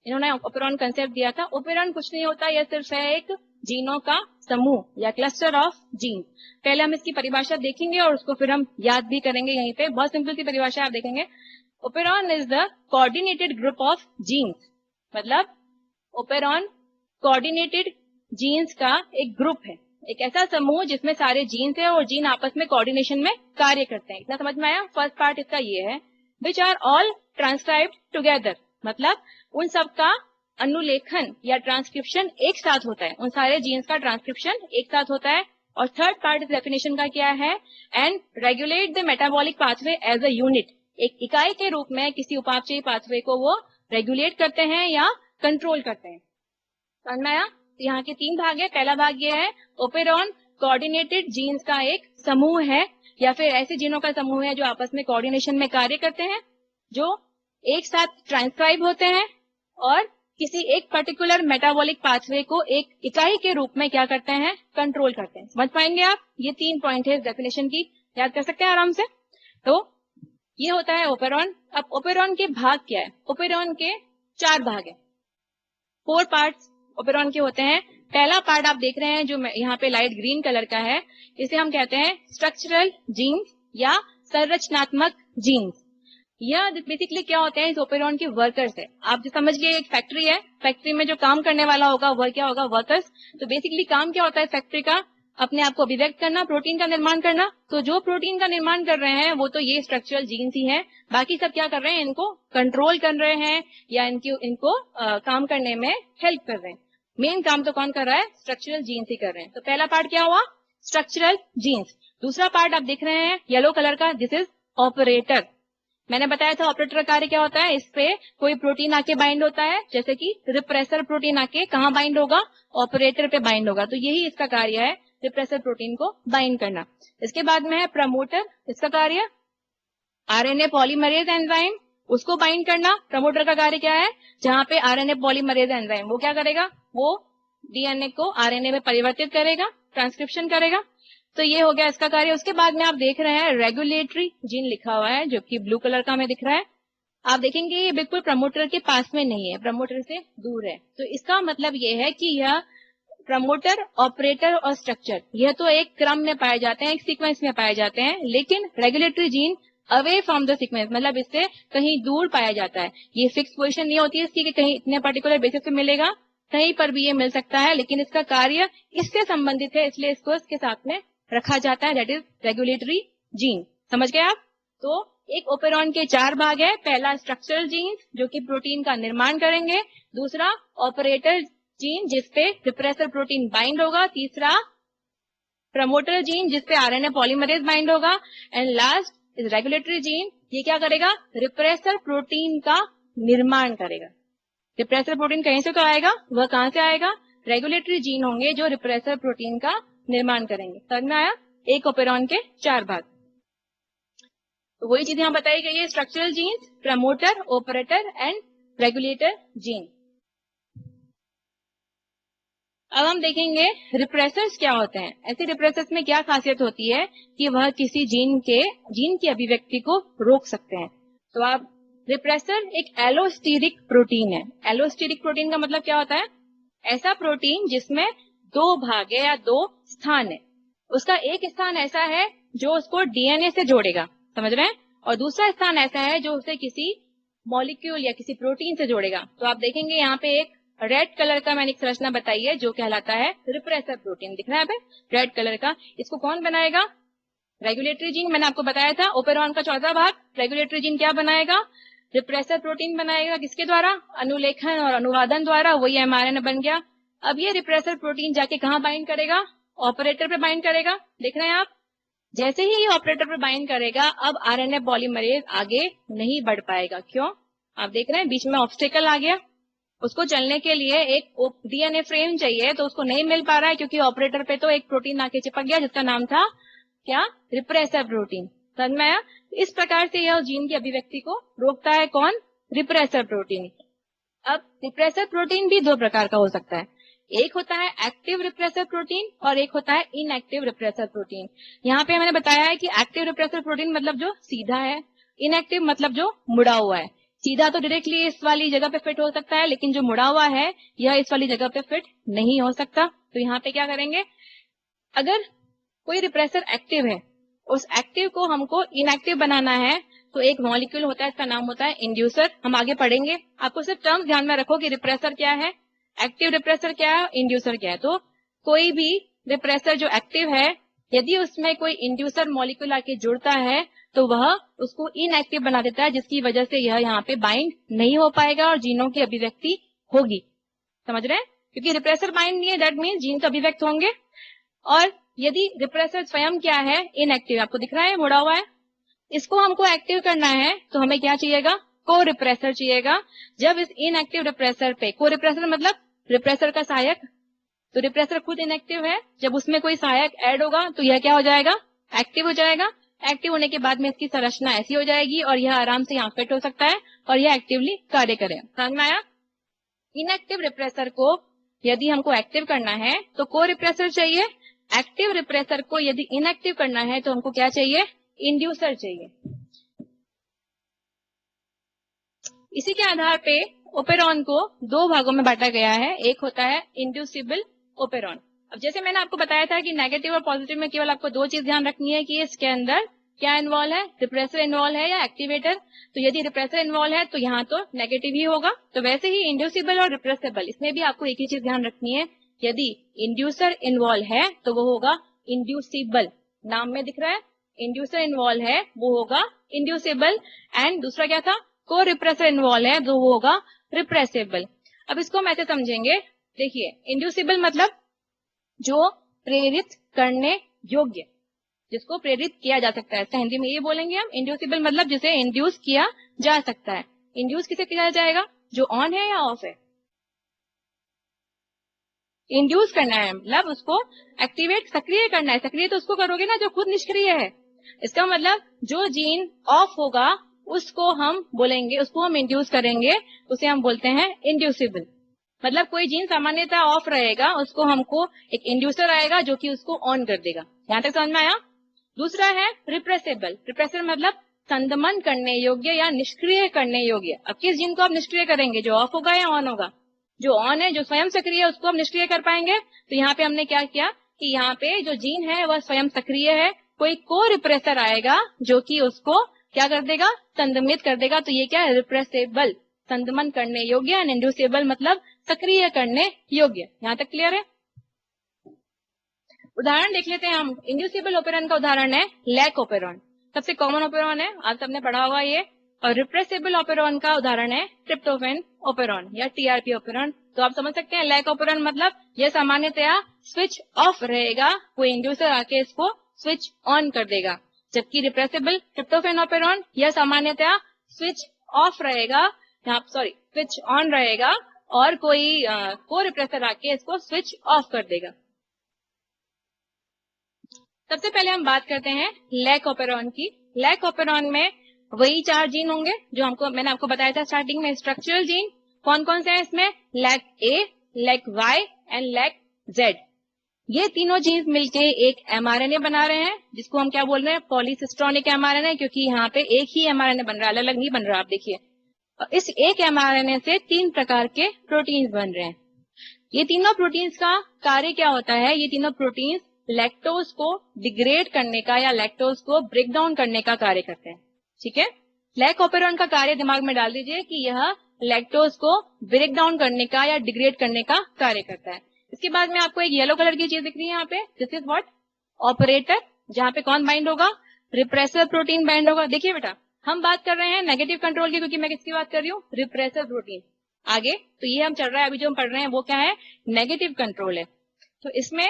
इन्होंने ओपेरॉन कंसेप्ट दिया था। ओपेरॉन कुछ नहीं होता, यह सिर्फ है एक जीनों का समूह या क्लस्टर ऑफ जीन। पहले हम इसकी परिभाषा देखेंगे और उसको फिर हम याद भी करेंगे यहीं पे। बहुत सिंपल सी परिभाषा आप देखेंगे। Operon is the coordinated group of genes, मतलब ओपेरॉन कोऑर्डिनेटेड जीन्स का एक ग्रुप है, एक ऐसा समूह जिसमें सारे जीन्स है और जीन आपस में कोऑर्डिनेशन में कार्य करते हैं। इतना समझ में आया? फर्स्ट पार्ट इसका ये है, which are all transcribed together, मतलब उन सब का अनुलेखन या ट्रांसक्रिप्शन एक साथ होता है, उन सारे जीन्स का ट्रांसक्रिप्शन एक साथ होता है। और थर्ड पार्ट इस डेफिनेशन का क्या है? And regulate the metabolic pathway as a unit, एक इकाई के रूप में किसी उपापचयी पाथवे को वो रेगुलेट करते हैं या कंट्रोल करते हैं। समझ में आया? तो यहाँ के 3 भाग है। पहला भाग ये है, ओपेरॉन कोऑर्डिनेटेड जीन्स का एक समूह है या फिर ऐसे जीनों का समूह है जो आपस में कोऑर्डिनेशन में कार्य करते हैं, जो एक साथ ट्रांसक्राइब होते हैं और किसी एक पर्टिकुलर मेटाबॉलिक पाथवे को एक इकाई के रूप में क्या करते हैं? कंट्रोल करते हैं। समझ पाएंगे आप? ये 3 पॉइंट है इस डेफिनेशन की, याद कर सकते हैं आराम से। तो ये होता है ओपेरॉन। अब ओपेरॉन के भाग क्या है? ओपेरॉन के 4 भाग है, 4 पार्ट्स ओपेरॉन के होते हैं। पहला पार्ट आप देख रहे हैं जो यहाँ पे लाइट ग्रीन कलर का है, इसे हम कहते हैं स्ट्रक्चरल जीन्स या संरचनात्मक जीन्स। यह बेसिकली क्या होते हैं? इस ओपेरॉन के वर्कर्स है। आप जो समझ लिए एक फैक्ट्री है, फैक्ट्री में जो काम करने वाला होगा वह क्या होगा? वर्कर्स। तो बेसिकली काम क्या होता है फैक्ट्री का? अपने आप को अभिव्यक्त करना, प्रोटीन का निर्माण करना। तो जो प्रोटीन का निर्माण कर रहे हैं वो तो ये स्ट्रक्चरल जीन्स ही है। बाकी सब क्या कर रहे हैं? इनको कंट्रोल कर रहे हैं या इनको काम करने में हेल्प कर रहे हैं। मेन काम तो कौन कर रहा है? स्ट्रक्चरल जीन्स ही कर रहे हैं। तो पहला पार्ट क्या हुआ? Structural genes. दूसरा पार्ट आप देख रहे हैं येलो कलर का, दिस इज ऑपरेटर। मैंने बताया था ऑपरेटर का कार्य क्या होता है? इस पे कोई प्रोटीन आके बाइंड होता है, जैसे कि रिप्रेसर प्रोटीन आके कहाँ बाइंड होगा? ऑपरेटर पे बाइंड होगा। तो यही इसका कार्य है, रिप्रेसर प्रोटीन को बाइंड करना। इसके बाद में है प्रमोटर, इसका कार्य आरएनए पॉलीमरेज एंजाइम, उसको बाइंड करना। प्रमोटर का कार्य क्या है? जहां पे आरएनए पॉलीमरेज एंजाइम वो क्या करेगा? वो डीएनए को आरएनए में परिवर्तित करेगा, ट्रांसक्रिप्शन करेगा। तो ये हो गया इसका कार्य। उसके बाद में आप देख रहे हैं रेगुलेटरी जीन लिखा हुआ है जो कि ब्लू कलर का हमें दिख रहा है। आप देखेंगे ये बिल्कुल प्रमोटर के पास में नहीं है, प्रमोटर से दूर है। तो इसका मतलब ये है कि यह प्रमोटर, ऑपरेटर और स्ट्रक्चर यह तो एक क्रम में पाए जाते हैं, एक सीक्वेंस में पाए जाते हैं, लेकिन regulatory gene away from the sequence, मतलब इससे कहीं दूर पाया जाता है। ये फिक्स पोजीशन नहीं होती है इसकी कि कहीं इतने पर्टिकुलर बेसिस पे मिलेगा, कहीं पर भी ये मिल सकता है, लेकिन इसका कार्य इससे संबंधित है, इसलिए इसको इसके साथ में रखा जाता है, दैट इज रेगुलेटरी जीन। समझ गए आप? तो एक ओपेरॉन के 4 भाग है। पहला स्ट्रक्चरल जीन्स जो कि प्रोटीन का निर्माण करेंगे, दूसरा ऑपरेटर जीन जिसपे रिप्रेसर प्रोटीन बाइंड होगा, तीसरा प्रमोटर जीन जिसपे आरएनए पॉलीमरेज बाइंड होगा, and last is regulatory gene, ये क्या करेगा? रिप्रेसर प्रोटीन का निर्माण करेगा। रिप्रेसर प्रोटीन कहीं से तो आएगा, वह कहां से आएगा? रेगुलेटरी जीन होंगे जो रिप्रेसर प्रोटीन का निर्माण करेंगे। समझ में आया? एक ओपेरॉन के 4 भाग। तो वही चीज यहाँ बताई गई है, structural genes, promoter, operator and regulator gene. अब हम देखेंगे रिप्रेसर्स क्या होते हैं। ऐसे रिप्रेसर्स में क्या खासियत होती है कि वह किसी जीन की अभिव्यक्ति को रोक सकते हैं। तो आप रिप्रेसर एक एलोस्टेरिक प्रोटीन है। एलोस्टेरिक प्रोटीन का मतलब क्या होता है? ऐसा प्रोटीन जिसमें 2 भाग है या 2 स्थान है। उसका एक स्थान ऐसा है जो उसको डीएनए से जोड़ेगा, समझ रहे हैं, और दूसरा स्थान ऐसा है जो उसे किसी मॉलिक्यूल या किसी प्रोटीन से जोड़ेगा। तो आप देखेंगे यहाँ पे एक रेड कलर का मैंने एक संरचना बताई है जो कहलाता है रिप्रेसर प्रोटीन। दिख रहा है रेड कलर का? इसको कौन बनाएगा? Regulatory gene. मैंने आपको बताया था ओपेरॉन का 4था भाग। रेगुलेटरी जीन क्या बनाएगा? रिप्रेसर प्रोटीन बनाएगा। किसके द्वारा? अनुलेखन और अनुवादन द्वारा। वही एमआरएनए बन गया। अब ये रिप्रेसर प्रोटीन जाके कहाँ बाइंड करेगा? ऑपरेटर पे बाइंड करेगा। देख रहे हैं आप? जैसे ही ये ऑपरेटर पे बाइंड करेगा, अब आरएनए पॉलीमरेज आगे नहीं बढ़ पाएगा। क्यों? आप देख रहे हैं बीच में ऑब्स्टेकल आ गया। उसको चलने के लिए एक डीएनए फ्रेम चाहिए, तो उसको नहीं मिल पा रहा है क्योंकि ऑपरेटर पे तो एक प्रोटीन आके चिपक गया जिसका नाम था क्या? Repressor protein. समझ में आया? इस प्रकार से यह जीन की अभिव्यक्ति को रोकता है। कौन? Repressor protein. अब रिप्रेसर प्रोटीन भी 2 प्रकार का हो सकता है। एक होता है एक्टिव रिप्रेसर प्रोटीन और एक होता है इनएक्टिव रिप्रेसर प्रोटीन। यहाँ पे मैंने बताया है कि एक्टिव रिप्रेसर प्रोटीन मतलब जो सीधा है, इनएक्टिव मतलब जो मुड़ा हुआ है। सीधा तो डायरेक्टली इस वाली जगह पे फिट हो सकता है, लेकिन जो मुड़ा हुआ है यह इस वाली जगह पे फिट नहीं हो सकता। तो यहाँ पे क्या करेंगे, अगर कोई रिप्रेसर एक्टिव है, उस एक्टिव को हमको इनएक्टिव बनाना है, तो एक मॉलिक्यूल होता है, इसका नाम होता है इंड्यूसर। हम आगे पढ़ेंगे, आपको सिर्फ टर्म्स ध्यान में रखो कि रिप्रेसर क्या है, एक्टिव रिप्रेसर क्या है, इंड्यूसर क्या है। तो कोई भी रिप्रेसर जो एक्टिव है, यदि उसमें कोई इंड्यूसर मॉलिक्यूल आके जुड़ता है तो वह उसको इनएक्टिव बना देता है, जिसकी वजह से यह यहाँ पे बाइंड नहीं हो पाएगा और जीनों की अभिव्यक्ति होगी। समझ रहे हैं? क्योंकि रिप्रेसर बाइंड नहीं है, दैट मीन जीन तो अभिव्यक्त होंगे। और यदि रिप्रेसर स्वयं क्या है, इनएक्टिव, आपको दिख रहा है मुड़ा हुआ है, इसको हमको एक्टिव करना है तो हमें क्या चाहिएगा, को रिप्रेसर चाहिएगा। जब इस इनएक्टिव रिप्रेसर पे, को रिप्रेसर मतलब रिप्रेसर का सहायक, तो रिप्रेसर खुद इनएक्टिव है, जब उसमें कोई सहायक ऐड होगा तो यह क्या हो जाएगा, एक्टिव हो जाएगा। एक्टिव होने के बाद में इसकी संरचना ऐसी हो जाएगी और यह आराम से यहाँ फिट हो सकता है और यह एक्टिवली कार्य करेगा। समझ में आया? इनएक्टिव रिप्रेसर को यदि हमको एक्टिव करना है तो को रिप्रेसर चाहिए, एक्टिव रिप्रेसर को यदि इनएक्टिव करना है तो हमको क्या चाहिए, इंड्यूसर चाहिए। इसी के आधार पे ओपेरॉन को दो भागों में बांटा गया है, एक होता है इंड्यूसिबल ओपेरॉन। अब जैसे मैंने आपको बताया था कि नेगेटिव और पॉजिटिव में केवल आपको दो चीज ध्यान रखनी है कि इसके अंदर क्या इन्वॉल्व है, रिप्रेसर इन्वॉल्व है या एक्टिवेटर। तो यदि रिप्रेसर इन्वॉल्व है तो यहाँ तो नेगेटिव ही होगा। तो वैसे ही इंड्यूसिबल और रिप्रेसेबल, इसमें भी आपको एक ही चीज ध्यान रखनी है, यदि इंड्यूसर इन्वॉल्व है तो वो होगा इंड्यूसिबल। नाम में दिख रहा है इंड्यूसर इन्वॉल्व है, वो होगा इंड्यूसिबल। एंड दूसरा क्या था, को रिप्रेसर इन्वॉल्व है, तो वो होगा रिप्रेसेबल। अब इसको हम ऐसे समझेंगे, देखिए इंड्यूसिबल मतलब जो प्रेरित करने योग्य, जिसको प्रेरित किया जा सकता है, इसका हिंदी में ये बोलेंगे हम। इंड्यूसिबल मतलब जिसे इंड्यूस किया जा सकता है। इंड्यूस किसे किया जाएगा, जो ऑन है या ऑफ है। इंड्यूस करना है मतलब उसको एक्टिवेट, सक्रिय करना है। सक्रिय तो उसको करोगे ना जो खुद निष्क्रिय है। इसका मतलब जो जीन ऑफ होगा उसको हम बोलेंगे, उसको हम इंड्यूस करेंगे, उसे हम बोलते हैं इंड्यूसिबल। मतलब कोई जीन सामान्यतः ऑफ रहेगा, उसको हमको एक इंड्यूसर आएगा जो कि उसको ऑन कर देगा। यहाँ तक समझ में आया? दूसरा है रिप्रेसेबल। रिप्रेसर मतलब संदमन करने योग्य या निष्क्रिय करने योग्य। अब किस जीन को आप निष्क्रिय करेंगे, जो ऑफ होगा या ऑन होगा। जो ऑन है, जो स्वयं सक्रिय है, उसको हम निष्क्रिय कर पाएंगे। तो यहाँ पे हमने क्या किया कि यहाँ पे जो जीन है वह स्वयं सक्रिय है, कोई को रिप्रेसर आएगा जो कि उसको क्या कर देगा, संदमित कर देगा। तो ये क्या है, रिप्रेसेबल, संदमन करने योग्य। एंड इंड्यूसेबल मतलब सक्रिय करने योग्य। यहाँ तक क्लियर है? उदाहरण देख लेते हैं हम। इंड्यूसिबल ओपेरॉन का उदाहरण है लैक ओपेरॉन, सबसे कॉमन ओपेरॉन है, आप सबने पढ़ा होगा ये। और रिप्रेसेबल ओपेरॉन का उदाहरण है ट्रिप्टोफैन ओपेरॉन या टीआरपी ओपेरॉन। तो आप समझ सकते हैं लैक ओपेरॉन मतलब यह सामान्यतया स्विच ऑफ रहेगा, कोई इंड्यूसर आके इसको स्विच ऑन कर देगा। जबकि रिप्रेसेबल ट्रिप्टोफैन ओपेरॉन यह सामान्यतया स्विच ऑफ रहेगा, स्विच ऑन रहेगा और कोई को रिप्रेसर आके इसको स्विच ऑफ कर देगा। सबसे पहले हम बात करते हैं लैक ओपेरॉन की। लैक ओपेरॉन में वही 4 जीन होंगे जो मैंने आपको बताया था स्टार्टिंग में। स्ट्रक्चरल जीन कौन कौन से हैं इसमें, lac A, lac Y and lac Z. ये तीनों जीन्स मिलके एक एमआरएनए बना रहे हैं, जिसको हम क्या बोल रहे हैं, पॉलीसिस्ट्रॉनिक एमआरएनए, क्योंकि यहाँ पे एक ही एमआरएनए बन रहा है, अलग अलग नहीं बन रहा। आप देखिए, इस एक एमआरएनए से 3 प्रकार के प्रोटीन्स बन रहे हैं। ये तीनों प्रोटीन्स का कार्य क्या होता है, ये तीनों प्रोटीन्स लैक्टोज को डिग्रेड करने का या लैक्टोज को ब्रेक डाउन करने का कार्य करते हैं। ठीक है, लैक ओपेरॉन का कार्य दिमाग में डाल दीजिए कि यह लैक्टोज को ब्रेक डाउन करने का या डिग्रेड करने का कार्य करता है। इसके बाद में आपको एक येलो कलर की चीज दिख रही है यहाँ पे, दिस इज व्हाट, ऑपरेटर, जहाँ पे कौन बाइंड होगा, रिप्रेसर प्रोटीन बाइंड होगा। देखिए बेटा, हम बात कर रहे हैं नेगेटिव कंट्रोल की, क्योंकि मैं किसकी बात कर रही हूँ, रिप्रेसर प्रोटीन। आगे तो ये हम चल रहा है, अभी जो हम पढ़ रहे हैं वो क्या है, नेगेटिव कंट्रोल है। तो इसमें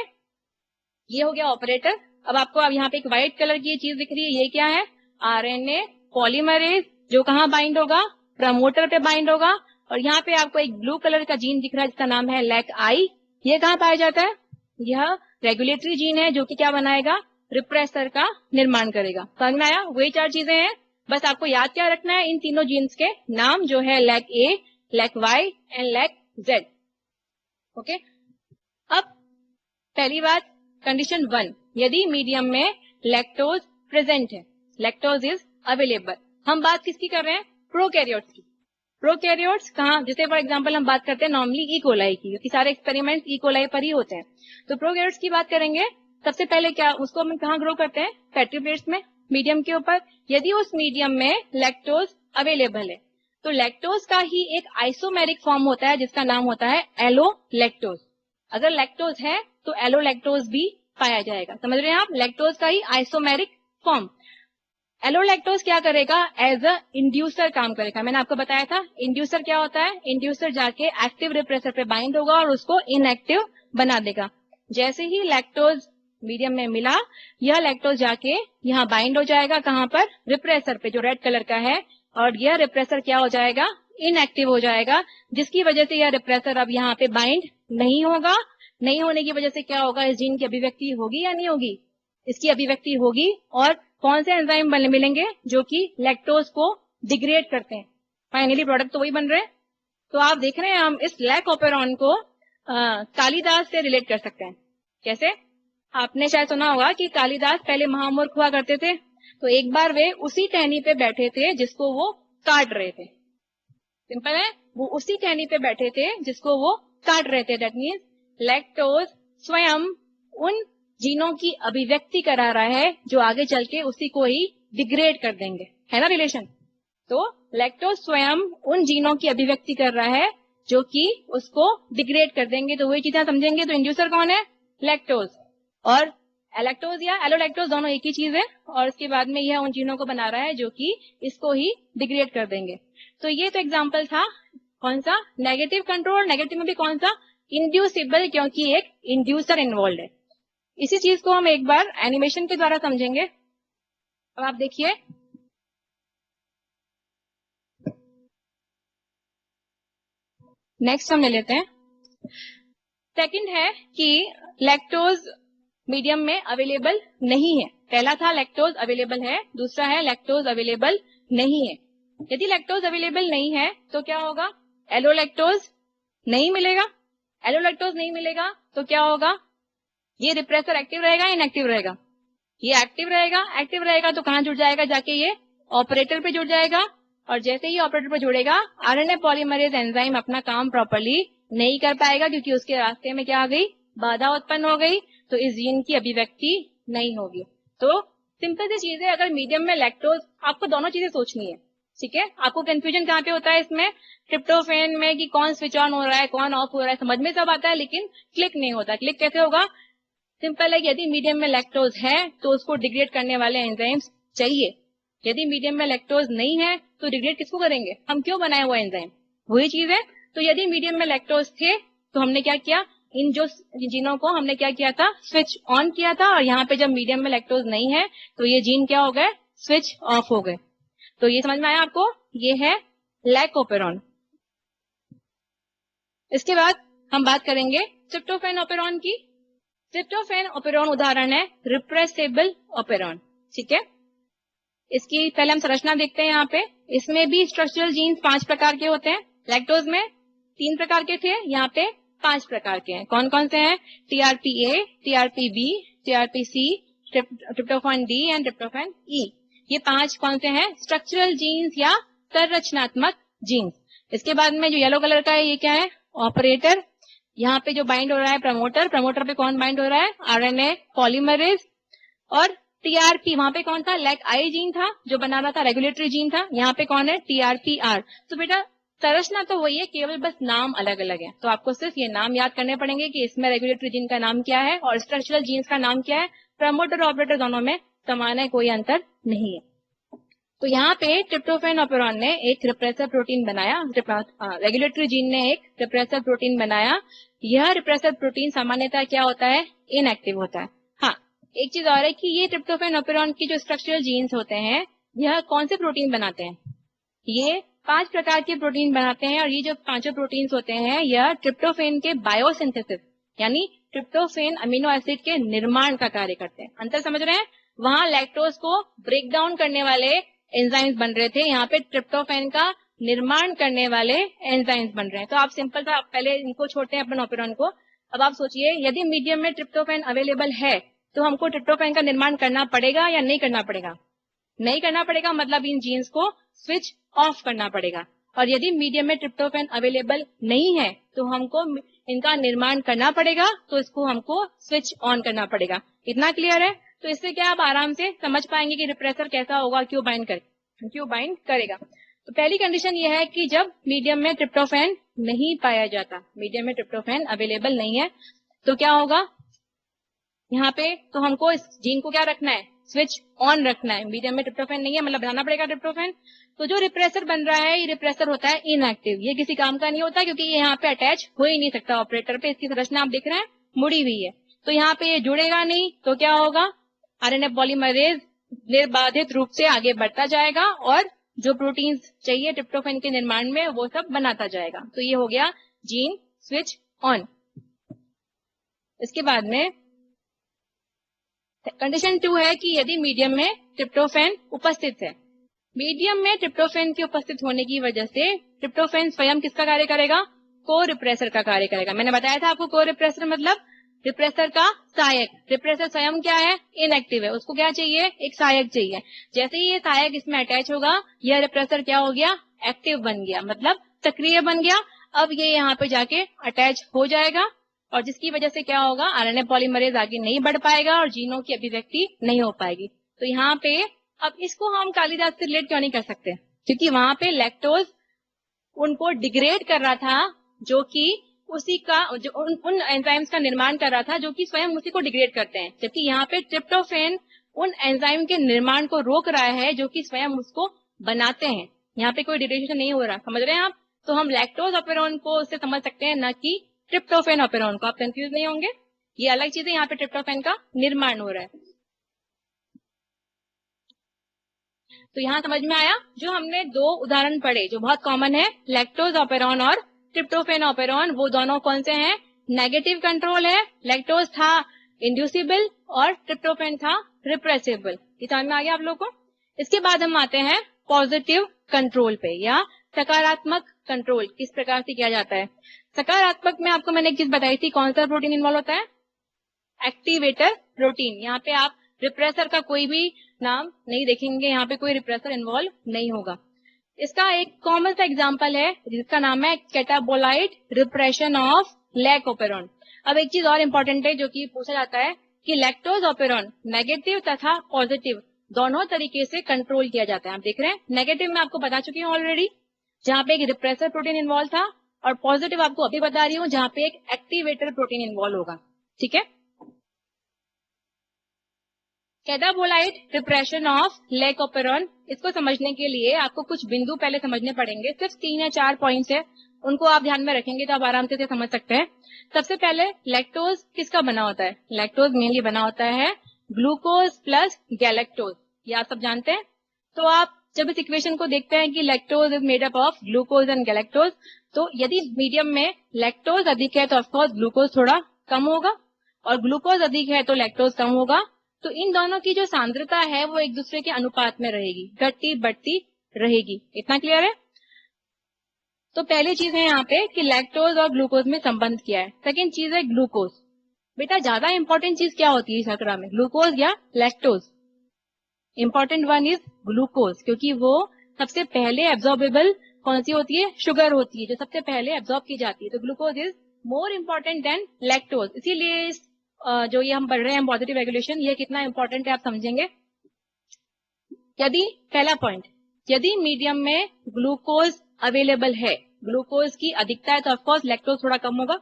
ये हो गया ऑपरेटर। अब आपको अब यहाँ पे एक व्हाइट कलर की चीज दिख रही है, ये क्या है, आरएनए पॉलीमरेज, जो कहाँ बाइंड होगा, प्रमोटर पे बाइंड होगा। और यहाँ पे आपको एक ब्लू कलर का जीन दिख रहा है जिसका नाम है लैक आई। ये कहाँ पाया जाता है, यह रेगुलेटरी जीन है जो कि क्या बनाएगा, रिप्रेसर का निर्माण करेगा। समझ में आया? वही 4 चीजें हैं, बस आपको याद क्या रखना है, इन तीनों जीन्स के नाम जो है lac A, lac Y and lac Z. Okay, पहली बात, कंडीशन 1, यदि मीडियम में लैक्टोज प्रेजेंट है, लैक्टोज इज अवेलेबल। हम बात किसकी कर रहे हैं? प्रोकैरियोट्स की। प्रोकैरियोट्स कहाँ, जैसे फॉर एग्जांपल हम बात करते हैं नॉर्मली ई कोलाई की, क्योंकि सारे एक्सपेरिमेंट्स ई कोलाई पर ही होते हैं। तो प्रोकैरियोट्स की बात करेंगे, सबसे पहले क्या उसको हम कहाँ ग्रो करते हैं? पेट्री प्लेट्स में, मीडियम के ऊपर। यदि उस मीडियम में लैक्टोज अवेलेबल है तो लैक्टोज का ही एक आइसोमेरिक फॉर्म होता है जिसका नाम होता है एलोलैक्टोज। अगर लैक्टोज है तो एलोलैक्टोज भी पाया जाएगा। समझ रहे हैं आप? लैक्टोज का ही आइसोमेरिक फॉर्म। एलोलैक्टोज क्या करेगा? एज अ इंड्यूसर काम करेगा। मैंने आपको बताया था इंड्यूसर क्या होता है। इंड्यूसर जाके एक्टिव रिप्रेसर पे बाइंड होगा और उसको इनएक्टिव बना देगा। जैसे ही लैक्टोज मीडियम में मिला, यह लैक्टोज जाके यहाँ बाइंड हो जाएगा, कहाँ पर? रिप्रेसर पे, जो रेड कलर का है, और यह रिप्रेसर क्या हो जाएगा? इनएक्टिव हो जाएगा, जिसकी वजह से यह रिप्रेसर अब यहाँ पे बाइंड नहीं होगा। नहीं होने की वजह से क्या होगा? इस जीन की अभिव्यक्ति होगी या नहीं होगी? इसकी अभिव्यक्ति होगी। और कौन से एंजाइम मिलेंगे? जो कि लैक्टोज को डिग्रेड करते हैं। फाइनली प्रोडक्ट तो वही बन रहे हैं। तो आप देख रहे हैं हम इस लैक ऑपेरॉन को कालिदास से रिलेट कर सकते हैं। कैसे? आपने शायद सुना होगा कि कालिदास पहले महामूर्ख हुआ करते थे, तो एक बार वे उसी टहनी पे बैठे थे जिसको वो काट रहे थे। सिंपल है, वो उसी टहनी पे बैठे थे जिसको वो काट रहे थे। दैट मीन्स लैक्टोज स्वयं उन जीनों की अभिव्यक्ति करा रहा है जो आगे चल के उसी को ही डिग्रेड कर देंगे। है ना रिलेशन? तो लैक्टोज स्वयं उन जीनों की अभिव्यक्ति कर रहा है जो कि उसको डिग्रेड कर देंगे। तो वही चीजें समझेंगे। तो इंड्यूसर कौन है? लैक्टोज। और एलेक्टोज या एलोलैक्टोज दोनों एक ही चीज है। और उसके बाद में यह उन जीनों को बना रहा है जो कि इसको ही डिग्रेड कर देंगे। तो ये तो एग्जाम्पल था कौन सा? Negative control. नेगेटिव में भी कौन सा? इंड्यूसिबल, क्योंकि एक इंड्यूसर इन्वॉल्व है। इसी चीज को हम एक बार एनिमेशन के द्वारा समझेंगे। अब आप देखिए, नेक्स्ट हम ले लेते हैं। सेकंड है कि लैक्टोज मीडियम में अवेलेबल नहीं है। पहला था लैक्टोज अवेलेबल है, दूसरा है लैक्टोज अवेलेबल नहीं है। यदि लैक्टोज अवेलेबल नहीं है तो क्या होगा? एलोलैक्टोज नहीं मिलेगा। एलोलैक्टोज नहीं मिलेगा तो क्या होगा? ये रिप्रेसर एक्टिव रहेगा, इनएक्टिव रहेगा? ये एक्टिव रहेगा। एक्टिव रहेगा तो कहाँ जुड़ जाएगा? जाके ये ऑपरेटर पे जुड़ जाएगा। और जैसे ही ऑपरेटर पे जुड़ेगा, आरएनए पॉलीमरेज एंजाइम अपना काम प्रॉपर्ली नहीं कर पाएगा, क्योंकि उसके रास्ते में क्या आ गई? बाधा उत्पन्न हो गई। तो इस जीन की अभिव्यक्ति नहीं होगी। तो सिंपल सी चीज है, अगर मीडियम में लैक्टोज, आपको दोनों चीजें सोचनी है। ठीक है? आपको कंफ्यूजन कहाँ पे होता है इसमें? ट्रिप्टोफैन में कि कौन स्विच ऑन हो रहा है, कौन ऑफ हो रहा है, समझ में सब आता है, लेकिन क्लिक नहीं होता। क्लिक कैसे होगा? सिंपल है, यदि मीडियम में लैक्टोज है तो उसको डिग्रेड करने वाले एंजाइम्स चाहिए। यदि मीडियम में लैक्टोज नहीं है तो डिग्रेड किसको करेंगे? हम क्यों बनाए वो एंजाइम? वही चीज है। तो यदि मीडियम में लैक्टोज थे तो हमने क्या किया? इन जो जीनों को हमने क्या किया था? स्विच ऑन किया था। और यहाँ पे जब मीडियम में लैक्टोज नहीं है तो ये जीन क्या हो गए? स्विच ऑफ हो गए। तो ये समझ में आया आपको? ये है लैक ऑपेरॉन। इसके बाद हम बात करेंगे ट्रिप्टोफैन ऑपेरॉन की। ट्रिप्टोफैन ऑपेरॉन उदाहरण है रिप्रेसेबल ऑपेरॉन। ठीक है? इसकी पहले हम संरचना देखते हैं। यहाँ पे इसमें भी स्ट्रक्चरल जीन्स 5 प्रकार के होते हैं। लैक्टोज में 3 प्रकार के थे, यहाँ पे 5 प्रकार के हैं। कौन कौन से हैं? TRPA, TRPB, TRPC, tryptophan D and tryptophan E. ये 5 कौन से हैं? स्ट्रक्चरल जीन्स या संरचनात्मक जीन्स। इसके बाद में जो येलो कलर का है ये क्या है? ऑपरेटर। यहाँ पे जो बाइंड हो रहा है प्रमोटर। प्रमोटर पे कौन बाइंड हो रहा है? RNA polymerase. और टीआरपी, वहां पे कौन था? लैक आई जीन था जो बना रहा था, रेगुलेटरी जीन था। यहाँ पे कौन है? TRPR। तो बेटा संरचना तो वही है, केवल बस नाम अलग अलग है। तो आपको सिर्फ ये नाम याद करने पड़ेंगे कि इसमें रेगुलेटरी जीन का नाम क्या है और स्ट्रक्चरल जीन्स का नाम क्या है। प्रमोटर और ऑपरेटर दोनों में समान है, कोई अंतर नहीं है। तो यहाँ पे ट्रिप्टोफैन ऑपेरॉन ने एक रिप्रेसर प्रोटीन बनाया, रेगुलेटरी जीन ने एक रिप्रेसर प्रोटीन बनाया। यह रिप्रेसर प्रोटीन सामान्यतः क्या होता है? इनएक्टिव होता है। हाँ, एक चीज और है कि ये ट्रिप्टोफैन ऑपेरॉन की जो स्ट्रक्चरल जीन्स होते हैं, यह कौन से प्रोटीन बनाते हैं? ये 5 प्रकार के प्रोटीन बनाते हैं। और ये जो 5 प्रोटीन्स होते हैं, यह ट्रिप्टोफैन के बायोसिंथेसिस यानी ट्रिप्टोफैन अमीनो एसिड के निर्माण का कार्य करते हैं। अंतर समझ रहे हैं? वहां लैक्टोज को ब्रेक डाउन करने वाले एंजाइम्स बन रहे थे, यहाँ पे ट्रिप्टोफैन का निर्माण करने वाले एंजाइम्स बन रहे हैं। तो आप सिंपल सा पहले इनको छोड़ते हैं अपन ऑपेरॉन को। अब आप सोचिए, यदि मीडियम में ट्रिप्टोफैन अवेलेबल है तो हमको ट्रिप्टोफैन का निर्माण करना पड़ेगा या नहीं करना पड़ेगा? नहीं करना पड़ेगा, मतलब इन जीन्स को स्विच ऑफ करना पड़ेगा। और यदि मीडियम में ट्रिप्टोफैन अवेलेबल नहीं है तो हमको इनका निर्माण करना पड़ेगा, तो इसको हमको स्विच ऑन करना पड़ेगा। इतना क्लियर है? तो इससे क्या आप आराम से समझ पाएंगे कि रिप्रेसर कैसा होगा, क्यों बाइंड करेगा। तो पहली कंडीशन ये है कि जब मीडियम में ट्रिप्टोफैन नहीं पाया जाता, मीडियम में ट्रिप्टोफैन अवेलेबल नहीं है, तो क्या होगा यहाँ पे? तो हमको इस जीन को क्या रखना है? स्विच ऑन रखना है। मीडियम में ट्रिप्टोफैन नहीं है, मतलब बनाना पड़ेगा ट्रिप्टोफैन। तो जो रिप्रेसर बन रहा है, ये रिप्रेसर होता है इनएक्टिव, ये किसी काम का नहीं होता क्योंकि ये यहाँ पे अटैच हो ही नहीं सकता ऑपरेटर पे। इसकी संरचना आप देख रहे हैं, मुड़ी हुई है, तो यहाँ पे ये जुड़ेगा नहीं। तो क्या होगा? आरएनए पॉलीमरेज निर्बाधित रूप से आगे बढ़ता जाएगा और जो प्रोटीन चाहिए ट्रिप्टोफैन के निर्माण में वो सब बनाता जाएगा। तो ये हो गया जीन स्विच ऑन। इसके बाद में कंडीशन 2 है कि यदि मीडियम में ट्रिप्टोफैन उपस्थित है। मीडियम में ट्रिप्टोफैन के उपस्थित होने की वजह से ट्रिप्टोफैन स्वयं किसका कार्य करेगा? को रिप्रेसर का कार्य करेगा। मैंने बताया था आपको, को रिप्रेसर मतलब रिप्रेसर का सहायक। रिप्रेसर स्वयं क्या है? इनएक्टिव है, उसको क्या चाहिए? एक सहायक चाहिए। जैसे ही ये सहायक इसमें अटैच होगा, यह रिप्रेसर क्या हो गया? एक्टिव बन गया, मतलब सक्रिय बन गया। अब ये यहाँ पे जाके अटैच हो जाएगा और जिसकी वजह से क्या होगा? आरएनए पॉलीमरेज आगे नहीं बढ़ पाएगा और जीनों की अभिव्यक्ति नहीं हो पाएगी। तो यहाँ पे अब इसको हम कालिदास से रिलेट क्यों नहीं कर सकते? क्योंकि वहां पे लैक्टोज उनको डिग्रेड कर रहा था, जो कि उसी का जो उन एंजाइम्स का निर्माण कर रहा था जो कि स्वयं उसी को डिग्रेड करते हैं। जबकि यहाँ पे ट्रिप्टोफैन उन एंजाइम के निर्माण को रोक रहा है जो कि स्वयं उसको बनाते हैं। यहाँ पे कोई डिग्रेडेशन नहीं हो रहा, समझ रहे हैं आप? तो हम लैक्टोज ऑपेरॉन को उससे समझ सकते हैं, न कि ट्रिप्टोफैन ऑपेरॉन को। आप कंफ्यूज नहीं होंगे, ये अलग चीज है। यहाँ पे ट्रिप्टोफैन का निर्माण हो रहा है। तो यहाँ समझ में आया? जो हमने दो उदाहरण पढ़े जो बहुत कॉमन है, लैक्टोज ऑपेरॉन और ट्रिप्टोफैन ऑपेरॉन, वो दोनों कौन से हैं? नेगेटिव कंट्रोल है। लैक्टोज था इंड्यूसिबल और ट्रिप्टोफैन था रिप्रेसिबल। ये समझ में आ गया आप लोग को? इसके बाद हम आते हैं पॉजिटिव कंट्रोल पे, या सकारात्मक कंट्रोल किस प्रकार से किया जाता है। सकारात्मक में आपको मैंने एक चीज बताई थी, कौन सा प्रोटीन इन्वॉल्व होता है? Activator protein. यहाँ पे आप रिप्रेसर का कोई भी नाम नहीं देखेंगे, यहाँ पे कोई रिप्रेसर इन्वॉल्व नहीं होगा। इसका एक कॉमन सा एग्जांपल है जिसका नाम है कैटाबोलाइट रिप्रेशन ऑफ लैक ऑपेरॉन। अब एक चीज और इम्पोर्टेंट है जो कि पूछा जाता है कि लैक्टोज ऑपेरॉन नेगेटिव तथा पॉजिटिव दोनों तरीके से कंट्रोल किया जाता है। आप देख रहे हैं, नेगेटिव में आपको बता चुकी हूँ ऑलरेडी, जहाँ पे एक रिप्रेसर प्रोटीन इन्वॉल्व था, और पॉजिटिव आपको अभी बता रही हूँ जहाँ पे एक एक्टिवेटर प्रोटीन इन्वॉल्व होगा। ठीक है? कैटाबोलाइट रिप्रेशन ऑफ लैक ऑपेरॉन, इसको समझने के लिए आपको कुछ बिंदु पहले समझने पड़ेंगे। सिर्फ 3 या 4 पॉइंट्स है, उनको आप ध्यान में रखेंगे तो आप आराम से समझ सकते हैं। सबसे पहले लैक्टोज किसका बना होता है? लैक्टोज मेनली बना होता है ग्लूकोज प्लस गैलेक्टोज, ये आप सब जानते हैं। तो आप जब इस इक्वेशन को देखते हैं कि lactose is made up of glucose and galactose, तो यदि मीडियम में लैक्टोज अधिक है तो ऑफकोर्स ग्लूकोज थोड़ा कम होगा, और ग्लूकोज अधिक है तो लैक्टोज कम होगा। तो इन दोनों की जो सांद्रता है वो एक दूसरे के अनुपात में रहेगी, घटती बढ़ती रहेगी। इतना क्लियर है? तो पहली चीज है यहाँ पे कि लैक्टोज और ग्लूकोज में संबंध किया है। सेकेंड चीज है ग्लूकोज। बेटा ज्यादा इंपॉर्टेंट चीज क्या होती है इस आंकड़ा में, ग्लूकोज या lactose? Important one is glucose, क्योंकि वो सबसे पहले एब्जॉर्बेबल कौन सी होती है? शुगर होती है, जो सबसे पहले एब्जॉर्ब की जाती है। तो glucose is more important then lactose. इसीलिए जो ये हम पढ़ रहे हैं पॉजिटिव रेगुलेशन, ये कितना इंपॉर्टेंट है आप समझेंगे। यदि पहला पॉइंट, यदि मीडियम में ग्लूकोज अवेलेबल है, ग्लूकोज की अधिकता है, तो ऑफकोर्स लैक्टोज थोड़ा कम होगा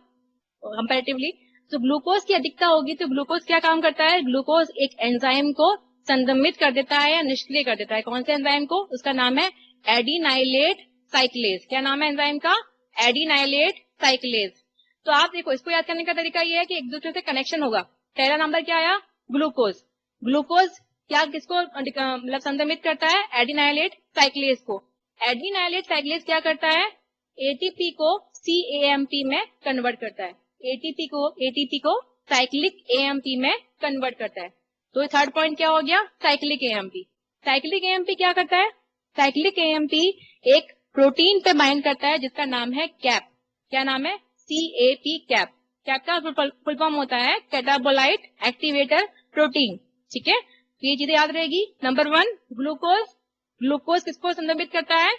कंपैरेटिवली। तो ग्लूकोज की अधिकता होगी तो ग्लूकोज क्या काम करता है? ग्लूकोज एक एंजाइम को संदमित कर देता है या निष्क्रिय कर देता है। कौन से एंजाइम को? उसका नाम है एडिनाइलेट साइक्लेज। क्या नाम है एंजाइम का? एडिनाइलेट साइक्लेज। तो आप देखो, इसको याद करने का तरीका ये है कि एक दूसरे से कनेक्शन होगा। पहला नंबर क्या आया? ग्लूकोज। ग्लूकोज क्या किसको मतलब संदमित करता है? एडिनाइलेट साइक्लेज को। एडिनाइलेट साइक्लेज क्या करता है? एटीपी को सीएएमपी में कन्वर्ट करता है। एटीपी को साइक्लिक एएमपी में कन्वर्ट करता है। तो थर्ड पॉइंट क्या हो गया? Cyclic AMP. साइक्लिक एएमपी क्या करता है? साइक्लिक एएमपी एक प्रोटीन पे बाइंड करता है जिसका नाम है कैप। क्या नाम है? CAP cap. कैप का फुल फॉर्म होता है कैटाबोलाइट एक्टिवेटर प्रोटीन। ठीक है, तो ये चीजें याद रहेगी। Number 1 glucose. ग्लूकोज किसको संदर्भित करता है?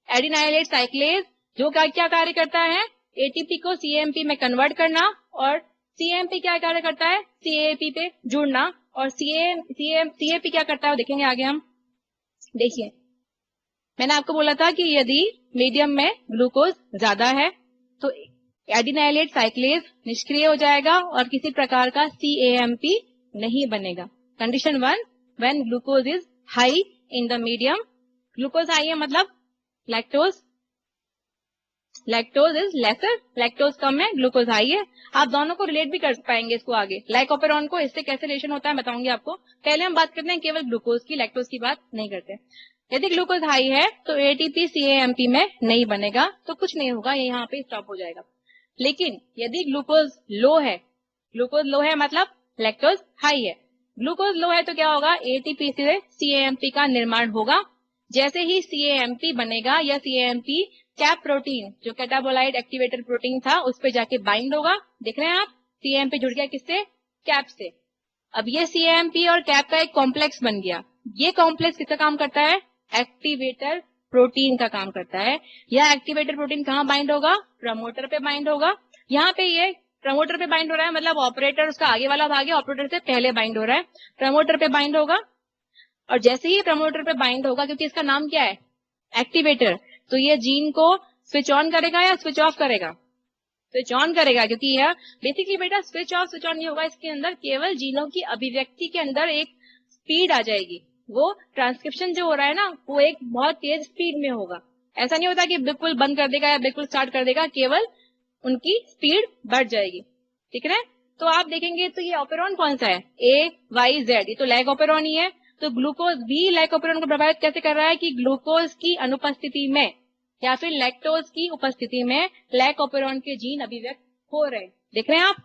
एडिनाइलेट साइक्लेज, जो क्या कार्य करता है? एटीपी को सीएमपी में कन्वर्ट करना, और सीएमपी क्या कार्य करता है? सीएपी पे जुड़ना। और सीएपी क्या करता है देखेंगे आगे हम। देखिए, मैंने आपको बोला था कि यदि मीडियम में ग्लूकोज ज्यादा है तो एडिनाइलेट साइक्लेज निष्क्रिय हो जाएगा और किसी प्रकार का सीएमपी नहीं बनेगा। Condition 1, when glucose is high in the medium. Glucose high है मतलब लैक्टोज इज लेसर, लैक्टोज कम है, ग्लूकोज हाई है। आप दोनों को रिलेट भी कर पाएंगे इसको आगे, लाइकोपेरॉन को इससे कैसे रिलेशन होता है बताऊंगी आपको। पहले हम बात करते हैं केवल ग्लूकोज की, लैक्टोज की बात नहीं करते। यदि ग्लूकोज हाई है तो एटीपी सीएमपी में नहीं बनेगा, तो कुछ नहीं होगा, ये यहाँ पे स्टॉप हो जाएगा। लेकिन यदि ग्लूकोज लो है मतलब लैक्टोज हाई है। ग्लूकोज लो है तो क्या होगा? एटीपी से सीएमपी का निर्माण होगा। जैसे ही सीएमपी बनेगा या सीएमपी कैप प्रोटीन जो कैटाबोलाइट एक्टिवेटर प्रोटीन था उस पे जाके बाइंड होगा। देख रहे हैं आप, सीएमपी जुड़ गया किससे? कैप से। अब ये सीएमपी और कैप का एक कॉम्प्लेक्स बन गया। ये कॉम्प्लेक्स किसका काम करता है? एक्टिवेटर प्रोटीन का काम करता है। यह एक्टिवेटर प्रोटीन कहाँ बाइंड होगा? प्रमोटर पे बाइंड होगा। यहाँ पे ये प्रमोटर पे बाइंड हो रहा है मतलब ऑपरेटर उसका आगे वाला भाग है, ऑपरेटर से पहले बाइंड हो रहा है, प्रमोटर पे बाइंड होगा। और जैसे ही प्रमोटर पे बाइंड होगा, क्योंकि इसका नाम क्या है? एक्टिवेटर, तो ये जीन को स्विच ऑन करेगा या स्विच ऑफ करेगा? स्विच ऑन करेगा, क्योंकि यह बेसिकली बेटा स्विच ऑफ स्विच ऑन नहीं होगा। इसके अंदर केवल जीनों की अभिव्यक्ति के अंदर एक स्पीड आ जाएगी। वो ट्रांसक्रिप्शन जो हो रहा है ना, वो एक बहुत तेज स्पीड में होगा। ऐसा नहीं होता कि बिल्कुल बंद कर देगा या बिल्कुल स्टार्ट कर देगा, केवल उनकी स्पीड बढ़ जाएगी। ठीक है, तो आप देखेंगे तो ये ऑपेरॉन कौन सा है? AYZ, ये तो लैग ऑपेरॉन ही है। तो ग्लूकोज भी लैग ऑपेरॉन को प्रभावित कैसे कर रहा है? कि ग्लूकोज की अनुपस्थिति में या फिर लैक्टोज की उपस्थिति में लैग ऑपेरॉन के जीन अभिव्यक्त हो रहे हैं। देख रहे हैं आप,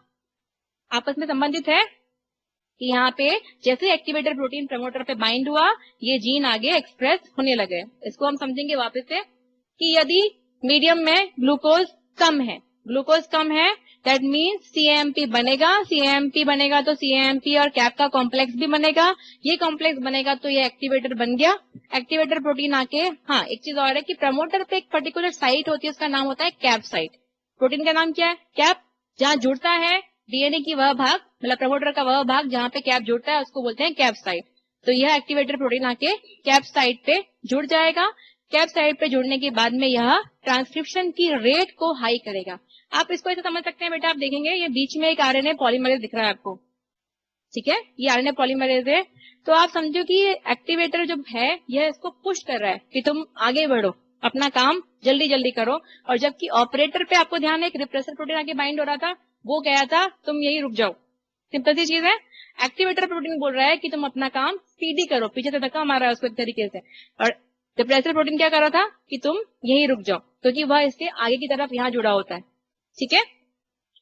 आपस में संबंधित है कि यहाँ पे जैसे एक्टिवेटर प्रोटीन प्रमोटर पे बाइंड हुआ, ये जीन आगे एक्सप्रेस होने लगे। इसको हम समझेंगे वापस से कि यदि मीडियम में ग्लूकोज कम है दैट मीन्स सीएमपी बनेगा तो सीएमपी और कैप का कॉम्प्लेक्स भी बनेगा। ये कॉम्प्लेक्स बनेगा तो ये एक्टिवेटर बन गया। एक्टिवेटर प्रोटीन आके, हाँ एक चीज और है कि प्रमोटर पे एक पर्टिकुलर साइट होती है, उसका नाम होता है कैप साइट। प्रोटीन का नाम क्या है? कैप। जहाँ जुड़ता है डीएनए की वह भाग, मतलब प्रमोटर का वह भाग जहाँ पे कैप जुड़ता है उसको बोलते हैं कैप साइट। तो यह एक्टिवेटर प्रोटीन आके कैप साइट पे जुड़ जाएगा। कैप साइट पे जुड़ने के बाद में यह ट्रांसक्रिप्शन की रेट को हाई करेगा। आप इसको ऐसे समझ सकते हैं बेटा, आप देखेंगे ये बीच में एक आरएनए पॉलीमरेज दिख रहा है आपको। ठीक है, ये आरएनए पॉलीमरेज है। तो आप समझो कि एक्टिवेटर जो है यह इसको पुश कर रहा है कि तुम आगे बढ़ो, अपना काम जल्दी जल्दी करो। और जबकि ऑपरेटर पे आपको ध्यान है एक रिप्रेसर प्रोटीन आके बाइंड हो रहा था, वो गया था तुम यही रुक जाओ। सिंपल सी चीज है। एक्टिवेटर प्रोटीन बोल रहा है कि तुम अपना काम स्पीडी करो, पीछे से धक्का मारा है उसको एक तरीके से। और रिप्रेसर प्रोटीन क्या कर रहा था कि तुम यही रुक जाओ, क्योंकि वह इसके आगे की तरफ यहाँ जुड़ा होता है। ठीक है,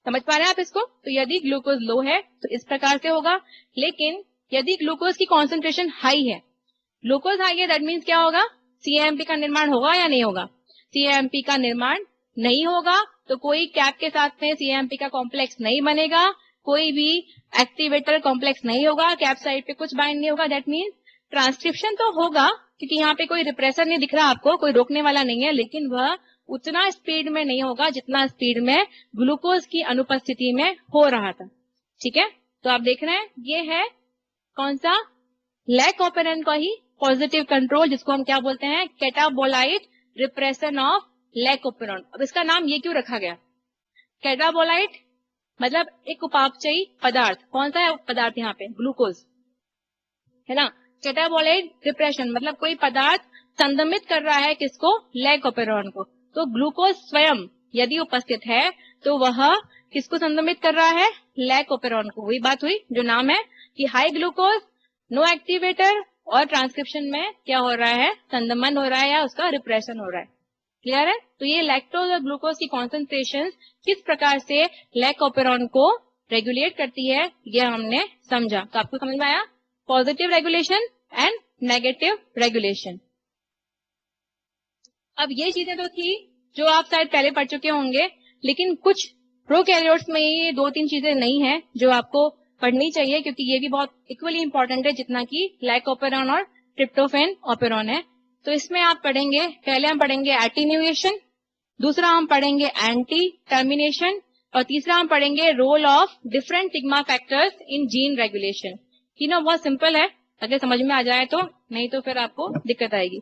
समझ पा रहे हैं आप इसको? तो यदि ग्लूकोज लो है तो इस प्रकार से होगा। लेकिन यदि ग्लूकोज की कॉन्सेंट्रेशन हाई है, ग्लूकोज हाई है दैट मीन्स क्या होगा? सीएमपी का निर्माण होगा या नहीं होगा? सीएमपी का निर्माण नहीं होगा, तो कोई कैप के साथ में सीएमपी का कॉम्प्लेक्स नहीं बनेगा, कोई भी एक्टिवेटर कॉम्प्लेक्स नहीं होगा, कैप साइड पे कुछ बाइंड नहीं होगा। दैट मीन्स ट्रांसक्रिप्शन तो होगा, क्योंकि यहाँ पे कोई रिप्रेसर नहीं दिख रहा आपको, कोई रोकने वाला नहीं है, लेकिन वह उतना स्पीड में नहीं होगा जितना स्पीड में ग्लूकोज की अनुपस्थिति में हो रहा था। ठीक है, तो आप देख रहे हैं ये है कौन सा? लैग ऑपेरॉन का ही पॉजिटिव कंट्रोल, जिसको हम क्या बोलते हैं? कैटाबोलाइट रिप्रेशन ऑफ लैग ऑपेरॉन। अब इसका नाम ये क्यों रखा गया? कैटाबोलाइट मतलब एक उपापचयी पदार्थ। कौन सा है पदार्थ यहाँ पे? ग्लूकोज है ना। कैटाबोलाइट रिप्रेशन मतलब कोई पदार्थ संदमित कर रहा है किसको? लैग ऑपेरॉन को। तो ग्लूकोज स्वयं यदि उपस्थित है तो वह किसको संदमित कर रहा है? लैग ऑपेरॉन को। वही बात हुई जो नाम है कि हाई ग्लूकोज, नो एक्टिवेटर, और ट्रांसक्रिप्शन में क्या हो रहा है? संदमन हो रहा है या उसका रिप्रेशन हो रहा है। क्लियर है? तो ये लैक्टोज और ग्लूकोज की कॉन्सेंट्रेशन किस प्रकार से लैग ऑपेरॉन को रेगुलेट करती है, ये हमने समझा। तो आपको समझ में आया? Positive regulation and negative regulation. अब ये चीजें तो थी जो आप शायद पहले पढ़ चुके होंगे, लेकिन कुछ प्रोकैरियोट्स में ये 2-3 चीजें नहीं है जो आपको पढ़नी चाहिए, क्योंकि ये भी बहुत इक्वली इंपॉर्टेंट है जितना कि ग्लाइकोपेरॉन और ट्रिप्टोफैन ऑपेरॉन है। तो इसमें आप पढ़ेंगे, पहले हम पढ़ेंगे एटीन्यूएशन, दूसरा हम पढ़ेंगे एंटी टर्मिनेशन, और तीसरा हम पढ़ेंगे role of different sigma factors in gene regulation. तीनों बहुत सिंपल है, अगर समझ में आ जाए तो, नहीं तो फिर आपको दिक्कत आएगी।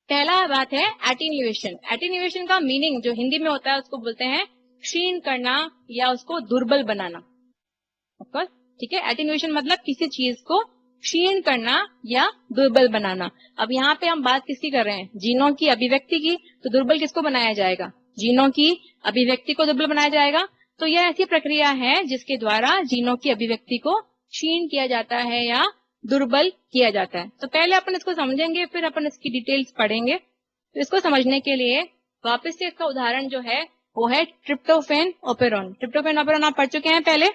पहला बात है एटीन्यूएशन। एटीन्यूएशन का मीनिंग जो हिंदी में होता है उसको बोलते हैं क्षीण करना या उसको दुर्बल बनाना। ऑफकोर्स, ठीक है, एटीन्यूएशन मतलब किसी चीज को क्षीण करना या दुर्बल बनाना। अब यहाँ पे हम बात किसकी कर रहे हैं? जीनों की अभिव्यक्ति की। तो दुर्बल किसको बनाया जाएगा? जीनों की अभिव्यक्ति को दुर्बल बनाया जाएगा। तो यह ऐसी प्रक्रिया है जिसके द्वारा जीनों की अभिव्यक्ति को क्षीण किया जाता है या दुर्बल किया जाता है। तो पहले अपन इसको समझेंगे, फिर अपन इसकी डिटेल्स पढ़ेंगे। तो इसको समझने के लिए वापस से इसका उदाहरण जो है वो है ट्रिप्टोफैन ऑपेरॉन। ट्रिप्टोफैन ऑपेरॉन आप पढ़ चुके हैं पहले।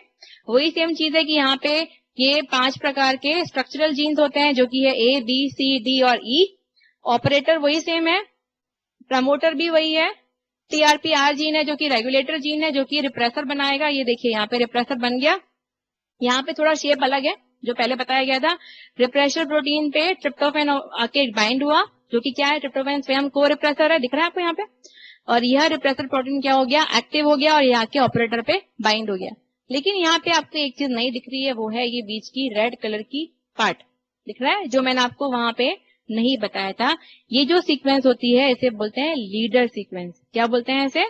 वही सेम चीज है कि यहाँ पे ये 5 प्रकार के स्ट्रक्चरल जीन्स होते हैं जो कि है ए, बी, सी, डी और ई। ऑपरेटर वही सेम है, प्रमोटर भी वही है, टीआरपीआर जीन है जो कि रेगुलेटर जीन है जो कि रिप्रेसर बनाएगा। ये देखिए यहाँ पे रिप्रेसर बन गया। यहाँ पे थोड़ा शेप अलग है जो पहले बताया गया था। रिप्रेसर प्रोटीन पे ट्रिप्टोफैन आके बाइंड हुआ, जो कि क्या है, ट्रिप्टोफैन स्वयं को रिप्रेसर है, दिख रहा है आपको यहाँ पे। और यह रिप्रेसर प्रोटीन क्या हो गया, एक्टिव हो गया और यहाँ के ऑपरेटर पे बाइंड हो गया। लेकिन यहाँ पे आपको एक चीज नहीं दिख रही है, वो है ये बीच की रेड कलर की पार्ट, दिख रहा है, जो मैंने आपको वहां पे नहीं बताया था। ये जो सीक्वेंस होती है इसे बोलते हैं लीडर सीक्वेंस। क्या बोलते हैं इसे?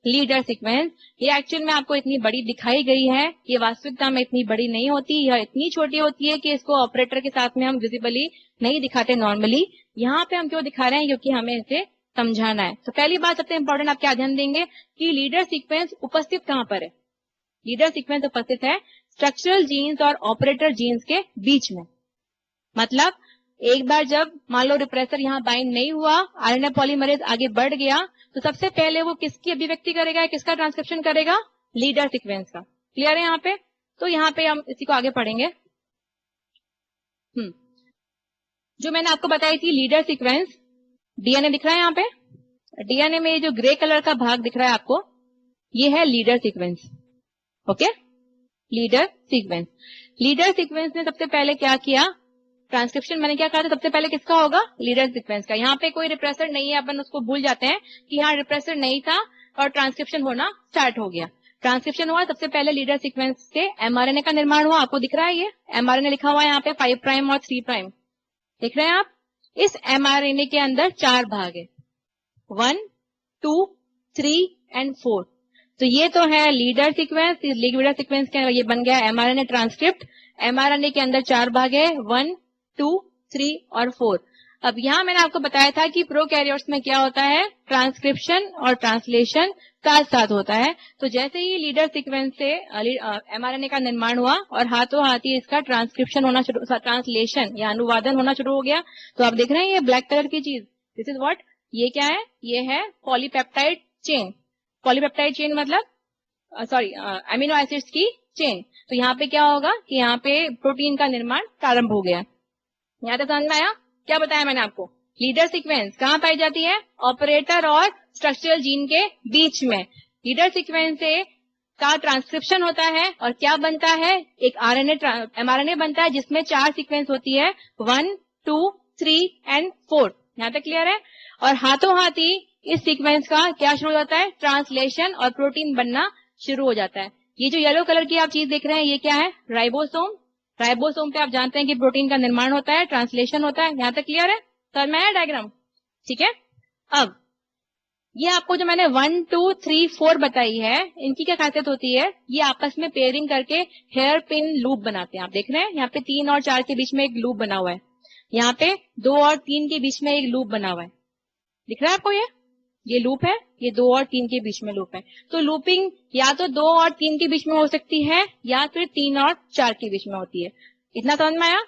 Leader sequence. ये एक्चुअल में आपको इतनी बड़ी दिखाई गई है, ये वास्तविकता में इतनी बड़ी नहीं होती, यह इतनी छोटी होती है कि इसको ऑपरेटर के साथ में हम विजिबली नहीं दिखाते नॉर्मली। यहाँ पे हम क्यों दिखा रहे हैं? क्योंकि हमें इसे समझाना है। तो पहली बात सबसे इंपॉर्टेंट आप क्या ध्यान देंगे कि लीडर सीक्वेंस उपस्थित कहाँ पर है? लीडर सीक्वेंस उपस्थित है स्ट्रक्चरल जीन्स और ऑपरेटर जीन्स के बीच में। मतलब एक बार जब मान लो रिप्रेसर यहाँ बाइंड नहीं हुआ, आरएनए पॉलीमरेज आगे बढ़ गया, तो सबसे पहले वो किसकी अभिव्यक्ति करेगा, किसका ट्रांसक्रिप्शन करेगा? लीडर सीक्वेंस का। क्लियर है यहाँ पे? तो यहाँ पे हम इसी को आगे पढ़ेंगे। जो मैंने आपको बताई थी लीडर सीक्वेंस, डीएनए दिख रहा है यहाँ पे। डीएनए में ये जो ग्रे कलर का भाग दिख रहा है आपको, ये है leader sequence. Okay, leader sequence. Leader sequence ने सबसे पहले क्या किया? ट्रांसक्रिप्शन मैंने क्या कहा था, सबसे पहले किसका होगा? लीडर सीक्वेंस का। यहाँ पे कोई रिप्रेसर नहीं है, अपन उसको भूल जाते हैं कि यहाँ रिप्रेसर नहीं था और ट्रांसक्रिप्शन होना स्टार्ट हो गया। ट्रांसक्रिप्शन हुआ, सबसे पहले लीडर सीक्वेंस से एमआरएनए का निर्माण हुआ। आपको दिख रहा है ये एमआरएनए लिखा हुआ है यहाँ पे 5 प्राइम और 3 प्राइम, देख रहे हैं आप? इस एमआरएनए के अंदर 4 भाग है, 1, 2, 3 एंड 4। तो ये तो है लीडर सीक्वेंस। लीडर सीक्वेंस का ये बन गया एमआरएनए ट्रांसक्रिप्ट। एमआरएनए के अंदर 4 भाग है, 1, 2, 3 और 4। अब यहाँ मैंने आपको बताया था कि प्रोकैरियोट्स में क्या होता है, ट्रांसक्रिप्शन और ट्रांसलेशन साथ साथ होता है। तो जैसे ही लीडर सीक्वेंस से एमआरएनए का निर्माण हुआ और हाथों हाथ ही इसका ट्रांसक्रिप्शन होना शुरू, ट्रांसलेशन या अनुवादन होना शुरू हो गया। तो आप देख रहे हैं ये ब्लैक कलर की चीज, दिस इज व्हाट, ये क्या है? ये है पॉलीपेप्टाइड चेन। पॉलीपेप्टाइड चेन मतलब अमीनो एसिड्स की चेन। तो यहाँ पे क्या होगा कि यहाँ पे प्रोटीन का निर्माण प्रारंभ हो गया। यहाँ तक समझ में आया? क्या बताया मैंने आपको? लीडर सीक्वेंस कहाँ पाई जाती है? ऑपरेटर और स्ट्रक्चरल जीन के बीच में। लीडर सीक्वेंस से का ट्रांसक्रिप्शन होता है और क्या बनता है? एक आरएनए एमआरएनए बनता है जिसमें 4 सीक्वेंस होती है, 1, 2, 3 एंड 4। यहाँ तक क्लियर है? और हाथों हाथ ही इस सीक्वेंस का क्या शुरू हो जाता है? ट्रांसलेशन और प्रोटीन बनना शुरू हो जाता है। ये जो येलो कलर की आप चीज देख रहे हैं ये क्या है? राइबोसोम। राइबोसोम पे आप जानते हैं कि प्रोटीन का निर्माण होता है, ट्रांसलेशन होता है। यहाँ तक क्लियर है? समझ में आया डायग्राम? ठीक है। अब ये आपको जो मैंने 1, 2, 3, 4 बताई है, इनकी क्या खासियत होती है? ये आपस में पेयरिंग करके हेयर पिन लूप बनाते हैं। आप देख रहे हैं यहाँ पे 3 और 4 के बीच में एक लूप बना हुआ है, यहाँ पे 2 और 3 के बीच में एक लूप बना हुआ है, दिख रहा है आपको? ये लूप है, ये 2 और 3 के बीच में लूप है। तो लूपिंग या तो 2 और 3 के बीच में हो सकती है या फिर 3 और 4 के बीच में होती है। इतना समझ में आया?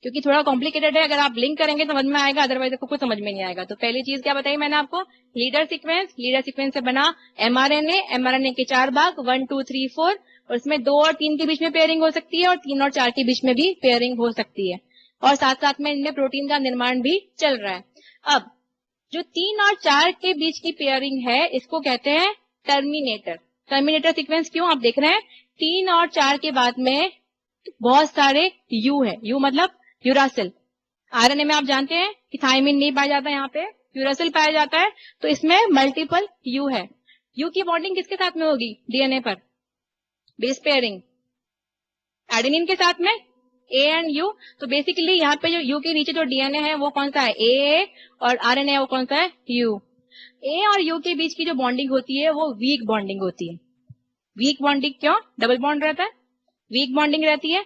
क्योंकि थोड़ा कॉम्प्लिकेटेड है, अगर आप लिंक करेंगे समझ में आएगा, अदरवाइज आपको कुछ समझ में नहीं आएगा। तो पहली चीज क्या बताई मैंने आपको? Leader sequence. लीडर सीक्वेंस से बना एमआरएनए। एमआरएनए के 4 भाग, 1, 2, 3, 4, और इसमें 2 और 3 के बीच में पेयरिंग हो सकती है और 3 और 4 के बीच में भी पेयरिंग हो सकती है, और साथ साथ में इनमें प्रोटीन का निर्माण भी चल रहा है। अब जो 3 और 4 के बीच की पेयरिंग है इसको कहते हैं टर्मिनेटर। टर्मिनेटर सीक्वेंस क्यों? आप देख रहे हैं 3 और 4 के बाद में बहुत सारे यू है। यू मतलब यूरासिल। आरएनए में आप जानते हैं कि थायमिन नहीं पाया जाता, यहाँ पे यूरासिल पाया जाता है, तो इसमें मल्टीपल यू है। यू की बॉन्डिंग किसके साथ में होगी डीएनए पर? बेस पेयरिंग एडेनिन के साथ में ए एंड यू। तो बेसिकली यहाँ पे जो यू के नीचे जो डीएनए है वो कौन सा है? ए, और आरएनए वो कौन सा है? यू। ए और यू के बीच की जो बॉन्डिंग होती है वो वीक बॉन्डिंग होती है। वीक बॉन्डिंग क्यों? डबल बॉन्ड रहता है, वीक बॉन्डिंग रहती है।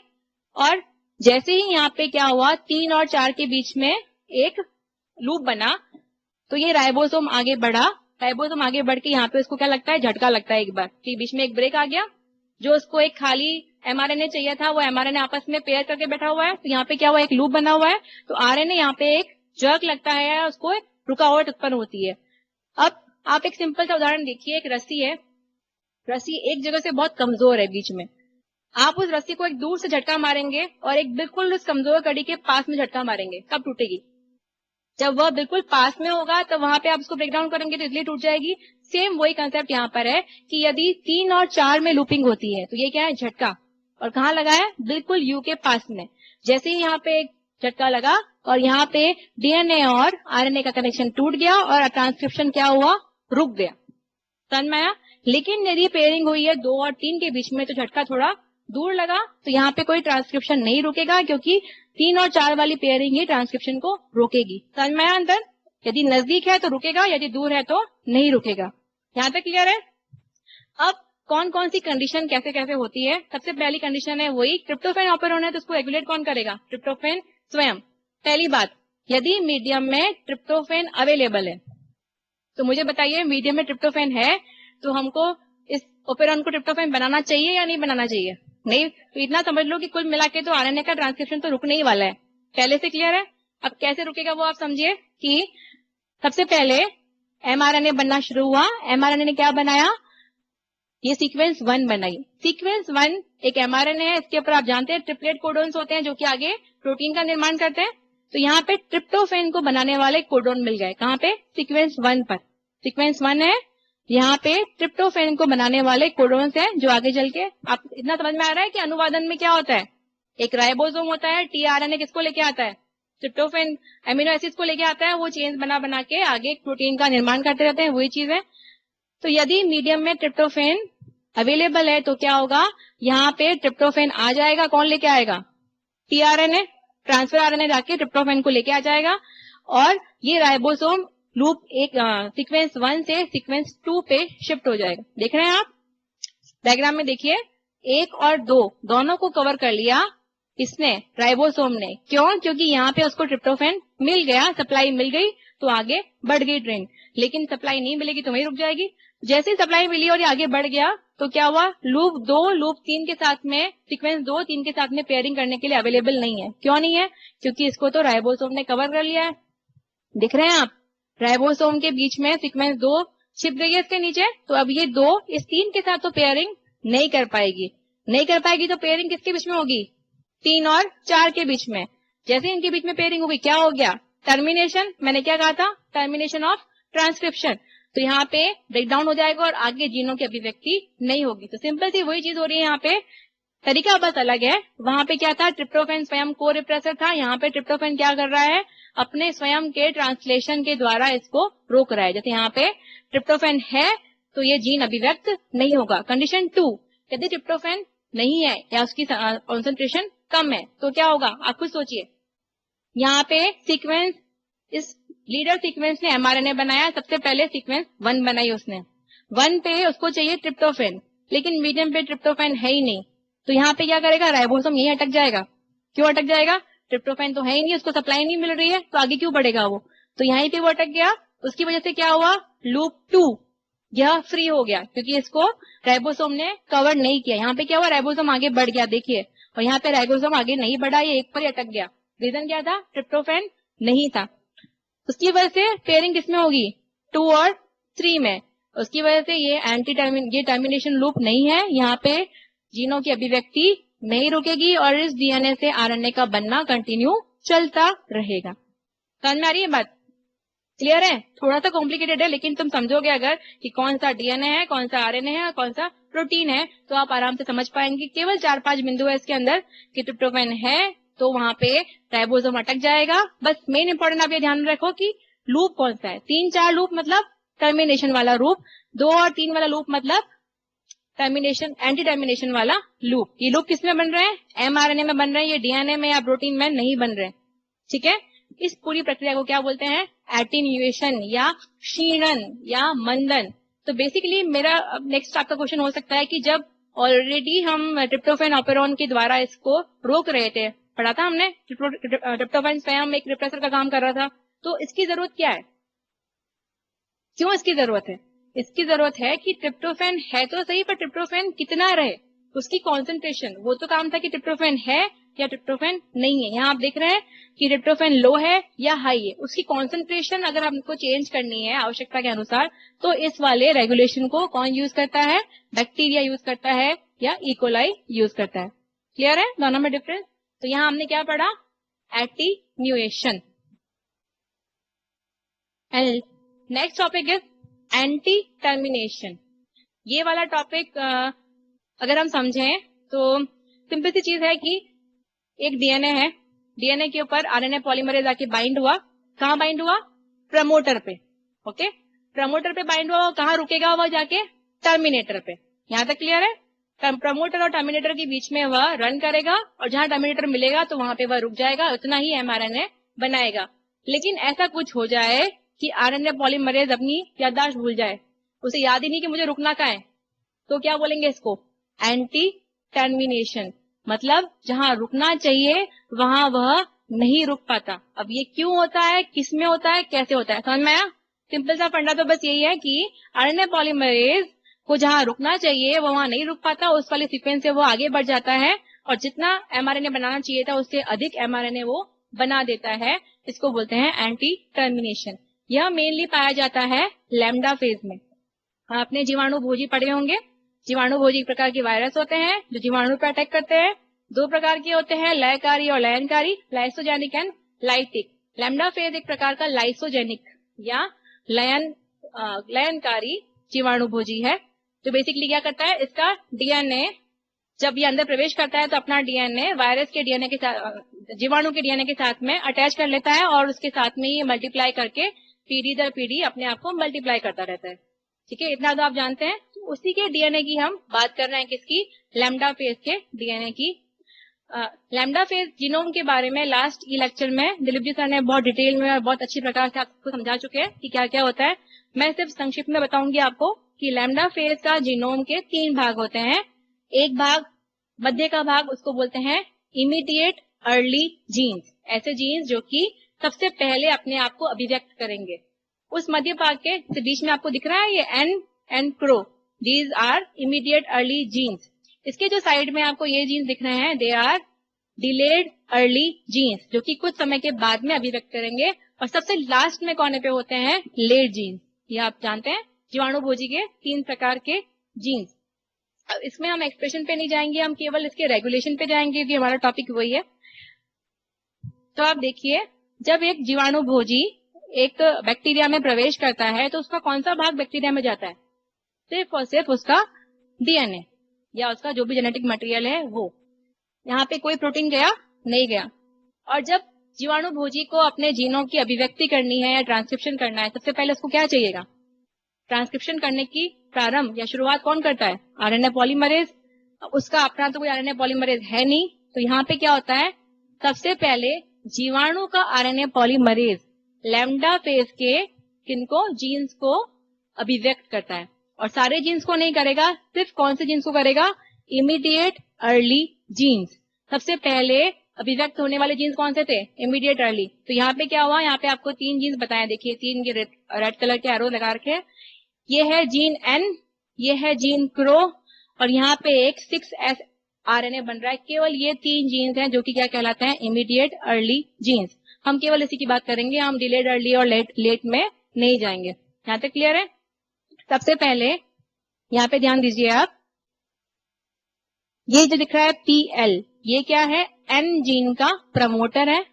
और जैसे ही यहाँ पे क्या हुआ 3 और 4 के बीच में एक लूप बना, तो ये राइबोसोम आगे बढ़ा। राइबोसोम आगे बढ़ के यहाँ पे उसको क्या लगता है? झटका लगता है एक बार कि बीच में एक ब्रेक आ गया। जो उसको एक खाली एमआरएनए चाहिए था वो एमआरएनए आपस में पेयर करके बैठा हुआ है, तो यहाँ पे क्या हुआ? एक लूप बना हुआ है, तो आरएनए यहाँ पे एक जर्क लगता है, उसको एक रुकावट उत्पन्न होती है। अब आप एक सिंपल सा उदाहरण देखिए, एक रस्सी है, रस्सी एक जगह से बहुत कमजोर है बीच में, आप उस रस्सी को एक दूर से झटका मारेंगे और एक बिल्कुल उस कमजोर कड़ी के पास में झटका मारेंगे, कब टूटेगी? जब वह बिल्कुल पास में होगा तो वहां पे आप उसको ब्रेक डाउन करेंगे तो इसलिए टूट जाएगी। सेम वही कंसेप्ट यहाँ पर है कि यदि 3 और 4 में लूपिंग होती है तो ये क्या है? झटका। और कहाँ लगा है? बिल्कुल यू के पास में। जैसे ही यहाँ पे एक झटका लगा और यहाँ पे डीएनए और आरएनए का कनेक्शन टूट गया और ट्रांसक्रिप्शन क्या हुआ? रुक गया। समझ में आया? लेकिन यदि पेयरिंग हुई है 2 और 3 के बीच में तो झटका थोड़ा दूर लगा, तो यहाँ पे कोई ट्रांसक्रिप्शन नहीं रुकेगा, क्योंकि 3 और 4 वाली पेयरिंग ही ट्रांसक्रिप्शन को रोकेगी। समझ में आया अंदर? यदि नजदीक है तो रुकेगा, यदि दूर है तो नहीं रुकेगा। यहाँ तक क्लियर है? अब कौन कौन सी कंडीशन कैसे कैसे होती है? सबसे पहली कंडीशन है वही, ट्रिप्टोफैन ऑपरेशन है तो उसको रेगुलेट कौन करेगा? ट्रिप्टोफैन स्वयं। पहली बात, यदि मीडियम में ट्रिप्टोफैन अवेलेबल है, तो मुझे बताइए मीडियम में ट्रिप्टोफैन है तो हमको इस ओपेरॉन को ट्रिप्टोफैन बनाना चाहिए या नहीं बनाना चाहिए? नहीं। तो इतना समझ लो कि कुल मिला के तो आरएनए का ट्रांसक्रिप्शन तो रुकने ही वाला है। पहले से क्लियर है? अब कैसे रुकेगा वो आप समझिए कि सबसे पहले एमआरएनए बनना शुरू हुआ। एमआरएनए ने क्या बनाया? ये सीक्वेंस 1 बनाई। सीक्वेंस 1 एक एमआरएनए है, इसके ऊपर आप जानते हैं ट्रिपलेट कोडोन्स होते हैं जो कि आगे प्रोटीन का निर्माण करते हैं। तो यहाँ पे ट्रिप्टोफैन को बनाने वाले कोडोन मिल गए। कहाँ पे? सीक्वेंस 1 पर। सीक्वेंस 1 है, यहाँ पे ट्रिप्टोफैन को बनाने वाले कोडोन्स हैं जो आगे चल के, आप इतना समझ में आ रहा है कि अनुवादन में क्या होता है? एक राइबोसोम होता है, टीआरएनए किसको लेके आता है? ट्रिप्टोफैन एमिनो एसिड्स को लेके आता है, वो चेन्स बना बना के आगे एक प्रोटीन का निर्माण करते रहते हैं, वही चीज है। तो यदि मीडियम में ट्रिप्टोफैन अवेलेबल है तो क्या होगा? यहाँ पे ट्रिप्टोफैन आ जाएगा, कौन लेके आएगा? टीआरएनए, ट्रांसफर आरएनए जाके ट्रिप्टोफैन को लेके आ जाएगा, और ये राइबोसोम लूप एक सीक्वेंस 1 से सीक्वेंस 2 पे शिफ्ट हो जाएगा। देख रहे हैं आप डायग्राम में? देखिए 1 और 2 दोनों को कवर कर लिया इसने, राइबोसोम ने। क्यों? क्योंकि यहाँ पे उसको ट्रिप्टोफैन मिल गया, सप्लाई मिल गई तो आगे बढ़ गई ट्रेन। लेकिन सप्लाई नहीं मिलेगी तो वहीं रुक जाएगी। जैसे ही सप्लाई मिली और ये आगे बढ़ गया तो क्या हुआ? लूप 2 लूप 3 के साथ में, सीक्वेंस 2 3 के साथ में पेयरिंग करने के लिए अवेलेबल नहीं है। क्यों नहीं है? क्योंकि इसको तो राइबोसोम ने कवर कर लिया है। दिख रहे हैं आप? राइबोसोम के बीच में सीक्वेंस 2 छिप गई है इसके नीचे, तो अब ये 2 इस 3 के साथ तो पेयरिंग नहीं कर पाएगी। नहीं कर पाएगी तो पेयरिंग किसके बीच में होगी? 3 और 4 के बीच में। जैसे इनके बीच में पेयरिंग होगी क्या हो गया? टर्मिनेशन। मैंने क्या कहा था? Termination of transcription. तो यहाँ पे ब्रेकडाउन हो जाएगा और आगे जीनों की अभिव्यक्ति नहीं होगी। तो सिंपल सी वही चीज हो रही है यहाँ पे, तरीका बस अलग है। वहां पे क्या था? ट्रिप्टोफैन स्वयं को रिप्रेसर था, यहाँ पे ट्रिप्टोफैन क्या कर रहा है? अपने स्वयं के ट्रांसलेशन के द्वारा इसको रोक रहा है। जैसे यहाँ पे ट्रिप्टोफैन है तो ये जीन अभिव्यक्त नहीं होगा। कंडीशन 2, यदि ट्रिप्टोफैन नहीं है या उसकी कॉन्सेंट्रेशन कम है तो क्या होगा? आप खुद सोचिए। यहाँ पे सीक्वेंस, इस लीडर सीक्वेंस ने एमआरएनए बनाया, सबसे पहले सीक्वेंस 1 बनाई उसने। 1 पे उसको चाहिए ट्रिप्टोफैन, लेकिन मीडियम पे ट्रिप्टोफैन है ही नहीं, तो यहाँ पे क्या करेगा? राइबोसोम यही अटक जाएगा। क्यों अटक जाएगा? ट्रिप्टोफैन तो है ही नहीं, उसको सप्लाई नहीं मिल रही है, तो आगे क्यों बढ़ेगा वो? तो यहीं पे वो अटक गया। उसकी वजह से क्या हुआ? लूप 2 यह फ्री हो गया, क्योंकि इसको राइबोसोम ने कवर नहीं किया। यहाँ पे क्या हुआ? राइबोसोम आगे बढ़ गया, देखिए, और यहाँ पे राइबोसोम आगे नहीं बढ़ा, ये एक पर ही अटक गया। रीजन क्या था? ट्रिप्टोफैन नहीं था। उसकी वजह से पेयरिंग किसमें होगी? 2 और 3 में। उसकी वजह से ये टर्मिनेशन लूप नहीं है, यहाँ पे जीनों की अभिव्यक्ति नहीं रुकेगी और इस डीएनए से आरएनए का बनना कंटिन्यू चलता रहेगा। समझ में आ रही है बात? क्लियर है? थोड़ा सा कॉम्प्लिकेटेड है, लेकिन तुम समझोगे अगर कि कौन सा डीएनए है, कौन सा आरएनए है और कौन सा प्रोटीन है, तो आप आराम से समझ पाएंगे। केवल 4-5 बिंदु है इसके अंदर कि ट्रिप्टोफैन है तो वहां पे राइबोसोम अटक जाएगा। बस मेन इंपॉर्टेंट आप ये ध्यान में रखो कि लूप कौन सा है। 3-4 लूप मतलब टर्मिनेशन वाला लूप, 2 और 3 वाला लूप मतलब टर्मिनेशन एंटी टर्मिनेशन वाला लूप। ये लूप किस में बन रहे हैं? एमआरएनए में बन रहे हैं, ये डीएनए में या प्रोटीन में नहीं बन रहे। ठीक है? इस पूरी प्रक्रिया को क्या बोलते हैं? एटीन्यूएशन या क्षीणन या मंदन। तो बेसिकली मेरा नेक्स्ट आपका क्वेश्चन हो सकता है कि जब ऑलरेडी हम ट्रिप्टोफैन ऑपेरॉन के द्वारा इसको रोक रहे थे, पढ़ा था हमने, ट्रिप्टोफैन स्वयं एक रिप्रेसर का काम कर रहा था, तो इसकी जरूरत क्या है? क्यों इसकी जरूरत है? इसकी जरूरत है कि ट्रिप्टोफैन है तो सही, पर ट्रिप्टोफैन कितना रहे, उसकी कॉन्सेंट्रेशन। वो तो काम था कि ट्रिप्टोफैन है या ट्रिप्टोफैन नहीं है। यहाँ आप देख रहे हैं कि ट्रिप्टोफैन लो है या हाई है, उसकी कॉन्सेंट्रेशन अगर हमको चेंज करनी है आवश्यकता के अनुसार, तो इस वाले रेगुलेशन को कौन यूज करता है? बैक्टीरिया यूज करता है या इकोलाई यूज करता है। क्लियर है दोनों में डिफरेंस? तो यहाँ हमने क्या पढ़ा? Attenuation. And next topic is anti termination. ये वाला टॉपिक अगर हम समझें तो सिंपल सी चीज है कि एक डीएनए है, डीएनए के ऊपर आरएनए पॉलीमरेज आके बाइंड हुआ। कहाँ बाइंड हुआ? प्रमोटर पे। ओके, प्रमोटर पे बाइंड हुआ, कहाँ रुकेगा वह जाके? टर्मिनेटर पे। यहां तक क्लियर है? प्रमोटर और टर्मिनेटर के बीच में वह रन करेगा और जहां टर्मिनेटर मिलेगा तो वहां पे वह रुक जाएगा, उतना ही एमआरएनए बनाएगा। लेकिन ऐसा कुछ हो जाए कि आरएनए पॉलीमरेज अपनी याददाश्त भूल जाए, उसे याद ही नहीं कि मुझे रुकना कहाँ है, तो क्या बोलेंगे इसको? Anti termination. मतलब जहां रुकना चाहिए वहां वह नहीं रुक पाता। अब ये क्यों होता है, किस में होता है, कैसे होता है, समझ में आया? सिंपल सा फंडा तो बस यही है कि आरएनए पॉलीमरेज को जहां रुकना चाहिए वो वहां नहीं रुक पाता, उस वाले सीक्वेंस से वो आगे बढ़ जाता है और जितना एमआरएनए बनाना चाहिए था उससे अधिक एमआरएनए वो बना देता है। इसको बोलते हैं एंटी टर्मिनेशन। यह मेनली पाया जाता है लैम्डा फेज में। आपने जीवाणु भोजी पढ़े होंगे। जीवाणु भोजी एक प्रकार के वायरस होते हैं जो जीवाणु पर अटैक करते हैं। 2 प्रकार के होते हैं, लयकारी और लयनकारी, lysogenic and lytic. Lambda phage एक प्रकार का लाइसोजेनिक या लयनकारी जीवाणु भोजी है, जो बेसिकली क्या करता है, इसका डीएनए जब ये अंदर प्रवेश करता है तो अपना डीएनए वायरस के डीएनए के साथ, जीवाणु के डीएनए के साथ में अटैच कर लेता है और उसके साथ में ये मल्टीप्लाई करके पीढ़ी दर पीढ़ी अपने आप को मल्टीप्लाई करता रहता है। ठीक है, इतना तो आप जानते हैं। तो उसी के डीएनए की हम बात कर रहे हैं, किसकी? लैम्डा फेज के डीएनए की। लैम्डा फेज जीनोम के बारे में लास्ट ई लेक्चर में दिलीप जी सर ने बहुत डिटेल में और बहुत अच्छी प्रकार से आपको समझा चुके हैं कि क्या क्या होता है। मैं सिर्फ संक्षिप्त में बताऊंगी आपको कि लैम्डा फेज का जीनोम के 3 भाग होते हैं। एक भाग, मध्य का भाग, उसको बोलते हैं इमीडिएट अर्ली जीन्स। ऐसे जीन्स जो कि सबसे पहले अपने आप को अभिव्यक्त करेंगे। उस मध्य भाग के बीच में आपको दिख रहा है ये N and cro, these are immediate early genes. इसके जो साइड में आपको ये जीन्स दिख रहे हैं, they are delayed early genes, जो कि कुछ समय के बाद में अभिव्यक्त करेंगे। और सबसे लास्ट में कोने पे होते हैं लेट जीन्स। ये आप जानते हैं जीवाणु भोजी के 3 प्रकार के जीन्स। अब इसमें हम एक्सप्रेशन पे नहीं जाएंगे, हम केवल इसके रेगुलेशन पे जाएंगे क्योंकि हमारा टॉपिक वही है। तो आप देखिए, जब एक जीवाणु भोजी एक बैक्टीरिया में प्रवेश करता है तो उसका कौन सा भाग बैक्टीरिया में जाता है? सिर्फ और सिर्फ उसका डीएनए या उसका जो भी जेनेटिक मटेरियल है वो। यहाँ पे कोई प्रोटीन गया? नहीं गया। और जब जीवाणु भोजी को अपने जीनों की अभिव्यक्ति करनी है या ट्रांसक्रिप्शन करना है, सबसे पहले उसको क्या चाहिएगा? ट्रांसक्रिप्शन करने की प्रारंभ या शुरुआत कौन करता है? RNA polymerase. उसका अपना तो कोई आरएनए पॉलीमरेज है नहीं, तो यहाँ पे क्या होता है? सबसे पहले जीवाणु का आरएनए पॉलीमरेज लैम्डा फेज के किनको? जीन्स को अभिव्यक्त करता है। और सारे जीन्स को नहीं करेगा, सिर्फ कौन से जीन्स को करेगा? Immediate early genes. सबसे पहले अभिव्यक्त होने वाले जीन्स कौन से थे? Immediate early. तो यहाँ पे क्या हुआ? यहाँ पे आपको 3 जीन्स बताए, देखिए 3 रेड कलर के एरो लगा रखे। ये है जीन एन, ये है जीन क्रो और यहाँ पे एक 6S आरएनए बन रहा है। केवल ये 3 जीन्स हैं जो कि क्या कहलाते हैं? Immediate early genes. हम केवल इसी की बात करेंगे, हम डिलेड अर्ली और लेट में नहीं जाएंगे। यहाँ तक क्लियर है? सबसे पहले यहाँ पे ध्यान दीजिए आप, ये जो दिख रहा है PL, ये क्या है? N जीन का प्रमोटर है।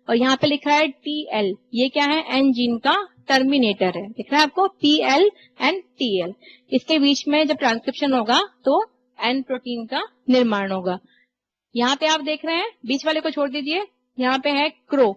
और यहाँ पे लिखा है TL, ये क्या है? N जीन का टर्मिनेटर है। दिख रहा है आपको, PL एंड TL। इसके बीच में जब ट्रांसक्रिप्शन होगा तो N प्रोटीन का निर्माण होगा। यहाँ पे आप देख रहे हैं, बीच वाले को छोड़ दीजिए, यहाँ पे है क्रो,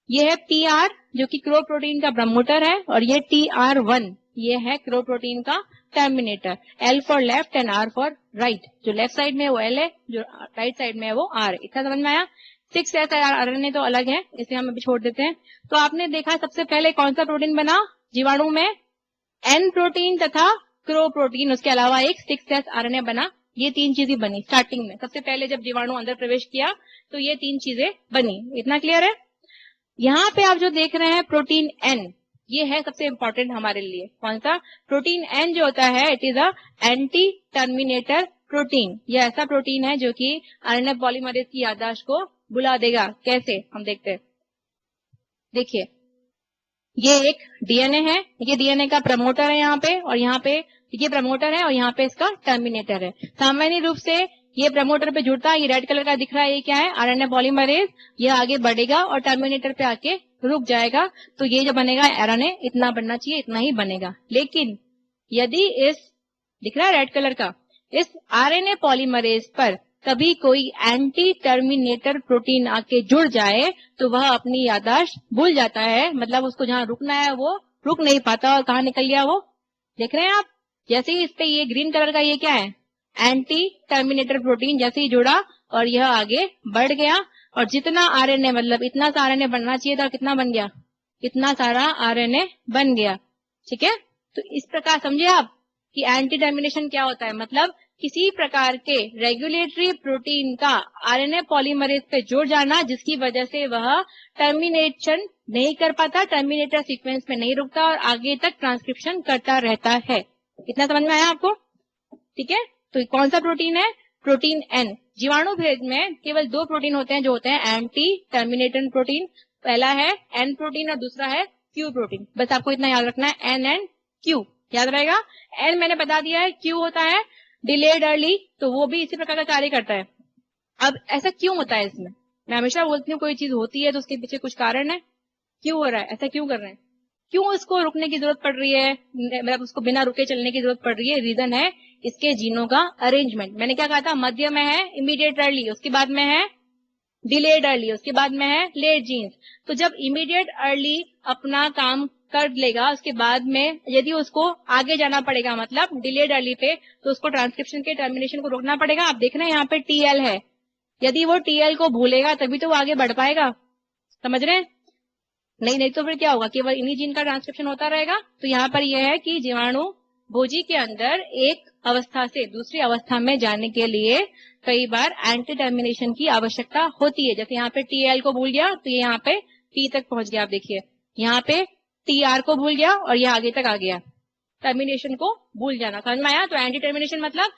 ये है PR जो कि क्रो प्रोटीन का प्रमोटर है, और ये TR1 ये है क्रो प्रोटीन का terminator. L for left and R for right. जो लेफ्ट साइड में है वो L है, जो राइट साइड में है वो R है। इतना समझ में आया? 6S RNA तो अलग है, इसे हम अभी छोड़ देते हैं। तो आपने देखा सबसे पहले कौन सा प्रोटीन बना जीवाणु में? N प्रोटीन तथा क्रो प्रोटीन, उसके अलावा एक 6S RNA बना। ये तीन चीजें बनी स्टार्टिंग में, सबसे पहले जब जीवाणु अंदर प्रवेश किया तो ये तीन चीजें बनी। इतना क्लियर है? यहाँ पे आप जो देख रहे हैं प्रोटीन N, ये है सबसे इंपॉर्टेंट हमारे लिए। कौन सा? प्रोटीन N जो होता है, it is a anti terminator protein. ये ऐसा प्रोटीन है जो कि आरएनए पॉलीमरेज की याददाश्त को बुला देगा। कैसे? हम देखते हैं। देखिए, ये एक डीएनए है, ये डीएनए का प्रमोटर है यहाँ पे, और यहाँ पे ये प्रमोटर है, और यहाँ पे इसका टर्मिनेटर है। सामान्य रूप से ये प्रमोटर पे जुड़ता है, ये रेड कलर का दिख रहा है, ये क्या है? RNA polymerase. ये आगे बढ़ेगा और टर्मिनेटर पे आके रुक जाएगा। तो ये जो बनेगा आरएनए, इतना बनना चाहिए, इतना ही बनेगा। लेकिन यदि इस, दिख रहा है रेड कलर का, इस आरएनए पॉलीमरेज पर कभी कोई एंटी टर्मिनेटर प्रोटीन आके जुड़ जाए तो वह अपनी याददाश्त भूल जाता है। मतलब उसको जहां रुकना है वो रुक नहीं पाता, और कहाँ निकल गया वो? देख रहे हैं आप? जैसे ही इस पे ये ग्रीन कलर का ये क्या है? एंटी टर्मिनेटर प्रोटीन जैसे ही जुड़ा और यह आगे बढ़ गया, और जितना आरएनए, मतलब इतना सा आरएनए बनना चाहिए था, कितना बन गया? इतना सारा आरएनए बन गया। ठीक है? तो इस प्रकार समझे आप कि एंटी टर्मिनेशन क्या होता है। मतलब किसी प्रकार के रेगुलेटरी प्रोटीन का आरएनए पॉलीमरेज पे जुड़ जाना, जिसकी वजह से वह टर्मिनेशन नहीं कर पाता, टर्मिनेटर सीक्वेंस में नहीं रुकता और आगे तक ट्रांसक्रिप्शन करता रहता है। इतना समझ में आया आपको? ठीक है? तो कौन सा प्रोटीन है? Protein N। जीवाणु भेद में केवल दो प्रोटीन होते हैं जो होते हैं एंटी टर्मिनेटर प्रोटीन। पहला है N प्रोटीन और दूसरा है Q प्रोटीन। बस आपको इतना याद रखना है, N एंड Q याद रहेगा। N मैंने बता दिया है, Q होता है डिलेड अर्ली, तो वो भी इसी प्रकार का कार्य करता है। अब ऐसा क्यों होता है इसमें? मैं हमेशा बोलती हूँ कोई चीज होती है तो उसके पीछे कुछ कारण है। क्यों हो रहा है, ऐसा क्यों कर रहे हैं, क्यों उसको रुकने की जरूरत पड़ रही है, मतलब उसको बिना रुके चलने की जरूरत पड़ रही है? रीजन है इसके जीनों का अरेंजमेंट। मैंने क्या कहा था? मध्य में है इमीडिएट अर्ली, उसके बाद में है डिलेड अर्ली, उसके बाद में है लेट जीन्स। तो जब इमीडिएट अर्ली अपना काम कर लेगा, उसके बाद में यदि उसको आगे जाना पड़ेगा, मतलब डिलेड अर्ली पे, तो उसको ट्रांसक्रिप्शन के टर्मिनेशन को रोकना पड़ेगा। आप देख रहे हैं यहाँ पे TL है, यदि वो TL को भूलेगा तभी तो वो आगे बढ़ पाएगा। समझ रहे हैं? नहीं तो फिर क्या होगा? केवल इन्हीं जीन का ट्रांसक्रिप्शन होता रहेगा। तो यहाँ पर यह है कि जीवाणु भोजी के अंदर एक अवस्था से दूसरी अवस्था में जाने के लिए कई बार एंटी टर्मिनेशन की आवश्यकता होती है। जैसे यहाँ पे TL को भूल गया तो ये यहाँ पे T तक पहुंच गया। आप देखिए यहाँ पे TR को भूल गया और ये आगे तक आ गया। टर्मिनेशन को भूल जाना, समझ में आया? तो एंटी टर्मिनेशन मतलब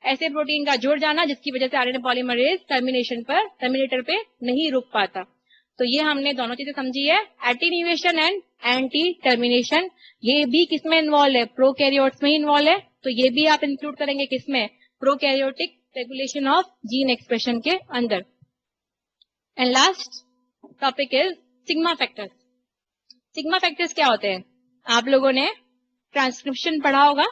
ऐसे प्रोटीन का जुड़ जाना जिसकी वजह से आरएनए पॉलीमरेज टर्मिनेटर पे नहीं रुक पाता। तो ये हमने दोनों चीजें समझी है, एटीन्यूएशन एंड एंटी टर्मिनेशन। ये भी किसमें इन्वॉल्व है? प्रोकैरियोट्स में इन्वॉल्व है। तो ये भी आप इंक्लूड करेंगे किसमें? Prokaryotic regulation of gene expression के अंदर। And last topic is sigma factors. Sigma factors क्या होते हैं? आप लोगों ने ट्रांसक्रिप्शन पढ़ा होगा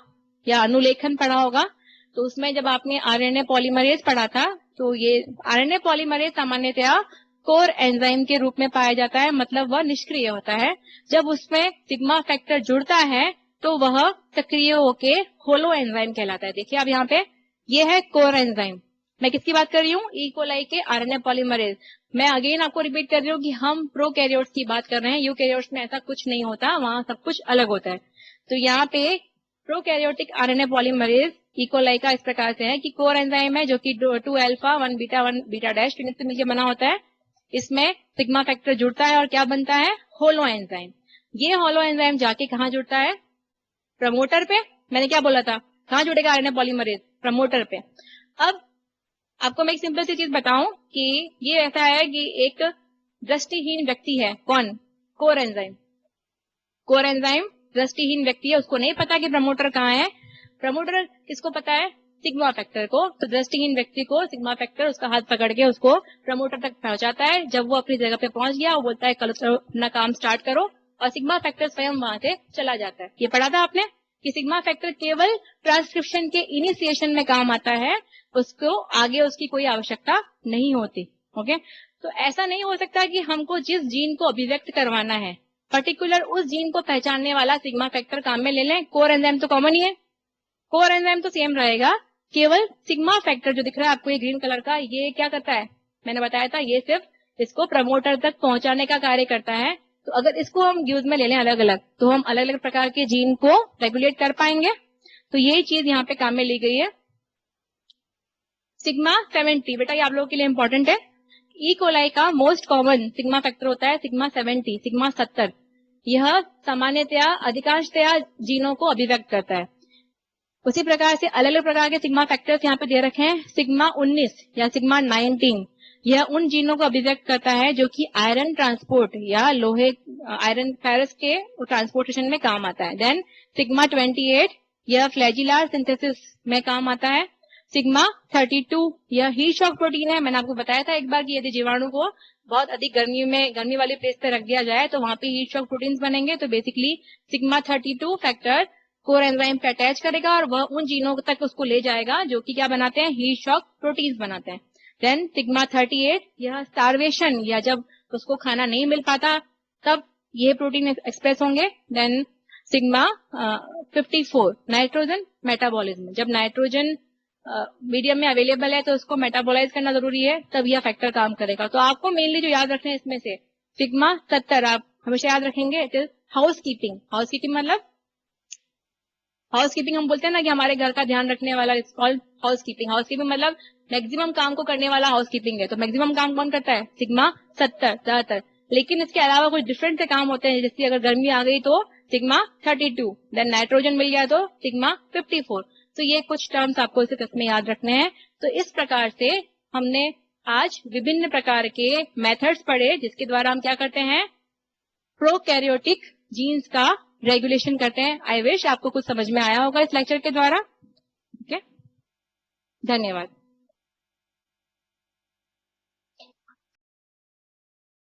या अनुलेखन पढ़ा होगा, तो उसमें जब आपने आरएनए पॉलीमरेज पढ़ा था तो ये आरएनए पॉलीमरेज सामान्यतया कोर एंजाइम के रूप में पाया जाता है, मतलब वह निष्क्रिय होता है। जब उसमें सिग्मा फैक्टर जुड़ता है तो वह सक्रिय होके होलो एंजाइम कहलाता है। देखिए आप यहाँ पे, ये है कोर एंजाइम। मैं किसकी बात कर रही हूँ? ई कोलाई के आरएनए पॉलीमरेज। मैं अगेन आपको रिपीट कर रही हूँ कि हम प्रोकैरियोट्स की बात कर रहे हैं, यूकैरियोट्स में ऐसा कुछ नहीं होता, वहां सब कुछ अलग होता है। तो यहाँ पे prokaryotic RNA polymerase E coli का इस प्रकार से है कि कोर एंजाइम है जो कि 2 अल्फा 1 बीटा डैश यूनिट से मिलकर बना होता है। इसमें सिग्मा फैक्टर जुड़ता है और क्या बनता है? Holo enzyme. ये होलो एंजाइम जाके कहाँ जुड़ता है? प्रमोटर पे। मैंने क्या बोला था? कहाँ जुड़ेगा आरएनए पॉलीमरेज? प्रमोटर पे। अब आपको मैं एक सिंपल सी चीज बताऊं कि ये ऐसा है कि एक दृष्टिहीन व्यक्ति है। कौन? Core enzyme. कोर एंजाइम दृष्टिहीन व्यक्ति है, उसको नहीं पता कि प्रमोटर कहाँ है। प्रमोटर किसको पता है? सिग्मा फैक्टर को। तो दृष्टिहीन व्यक्ति को सिग्मा फैक्टर उसका हाथ पकड़ के उसको प्रमोटर तक पहुंचाता है। जब वो अपनी जगह पे पहुंच गया, वो बोलता है कल अपना काम स्टार्ट करो, और सिग्मा फैक्टर स्वयं वहां से चला जाता है। ये पढ़ा था आपने कि सिग्मा फैक्टर केवल ट्रांसक्रिप्शन के इनिशिएशन में काम आता है, उसको आगे उसकी कोई आवश्यकता नहीं होती। ओके, तो ऐसा नहीं हो सकता कि हमको जिस जीन को अभिव्यक्त करवाना है पर्टिकुलर उस जीन को पहचानने वाला सिग्मा फैक्टर काम में ले लें। कोर एंजाइम तो कॉमन ही है, कोर एंजाइम तो सेम रहेगा, केवल सिग्मा फैक्टर जो दिख रहा है आपको ये ग्रीन कलर का, ये क्या करता है, मैंने बताया था ये सिर्फ इसको प्रमोटर तक पहुंचाने का कार्य करता है। तो अगर इसको हम यूज में ले लें अलग अलग, तो हम अलग अलग प्रकार के जीन को रेगुलेट कर पाएंगे। तो यही चीज यहाँ पे काम में ली गई है। सिग्मा 70 बेटा ये आप लोगों के लिए इंपॉर्टेंट है। ई कोलाई का मोस्ट कॉमन सिग्मा फैक्टर होता है सिग्मा 70, सिग्मा 70। यह सामान्यतया अधिकांशतया जीनों को अभिव्यक्त करता है। उसी प्रकार से अलग अलग प्रकार के सिग्मा फैक्टर्स यहाँ पे दे रखे हैं। सिग्मा 19 या सिग्मा 19 यह उन जीनों को अभिव्यक्त करता है जो कि आयरन ट्रांसपोर्ट या लोहे आयरन फेरस के ट्रांसपोर्टेशन में काम आता है। देन सिग्मा 28 यह फ्लैजिलार सिंथेसिस में काम आता है। सिग्मा 32 यह हीट शॉक प्रोटीन है। मैंने आपको बताया था एक बार कि यदि जीवाणु को बहुत अधिक गर्मी वाली प्लेस पे रख दिया जाए तो वहां पे हीट शॉक प्रोटीन्स बनेंगे। तो basically sigma 32 factor core enzyme पे अटैच करेगा और वह उन जीनों तक उसको ले जाएगा जो कि क्या बनाते हैं, हीट शॉक प्रोटीन्स बनाते हैं। देन सिग्मा 38 यह स्टार्वेशन या जब उसको खाना नहीं मिल पाता तब ये प्रोटीन एक्सप्रेस होंगे। देन सिग्मा 54 नाइट्रोजन मेटाबॉलिज्म, जब नाइट्रोजन मीडियम में अवेलेबल है तो उसको मेटाबोलाइज करना जरूरी है, तब यह फैक्टर काम करेगा। तो आपको मेनली जो याद रखना है इसमें से सिग्मा 70 आप हमेशा याद रखेंगे। It is house keeping. House keeping मतलब हाउस कीपिंग हम बोलते हैं ना कि हमारे घर का ध्यान रखने वाला, it's called house keeping. House keeping मतलब मैक्सिमम काम को करने वाला हाउस कीपिंग है। तो मैक्सिमम काम कौन करता है, सिग्मा 70 ज्यादातर। लेकिन इसके अलावा कुछ डिफरेंट से काम होते हैं, जैसे अगर गर्मी आ गई तो सिग्मा 32, देन नाइट्रोजन मिल गया तो सिग्मा 54। तो ये कुछ टर्म्स आपको इस में याद रखने हैं। तो इस प्रकार से हमने आज विभिन्न प्रकार के मेथड्स पढ़े जिसके द्वारा हम क्या करते हैं, प्रोकैरियोटिक जीन्स का रेगुलेशन करते हैं। आई विश आपको कुछ समझ में आया होगा इस लेक्चर के द्वारा। ओके, धन्यवाद।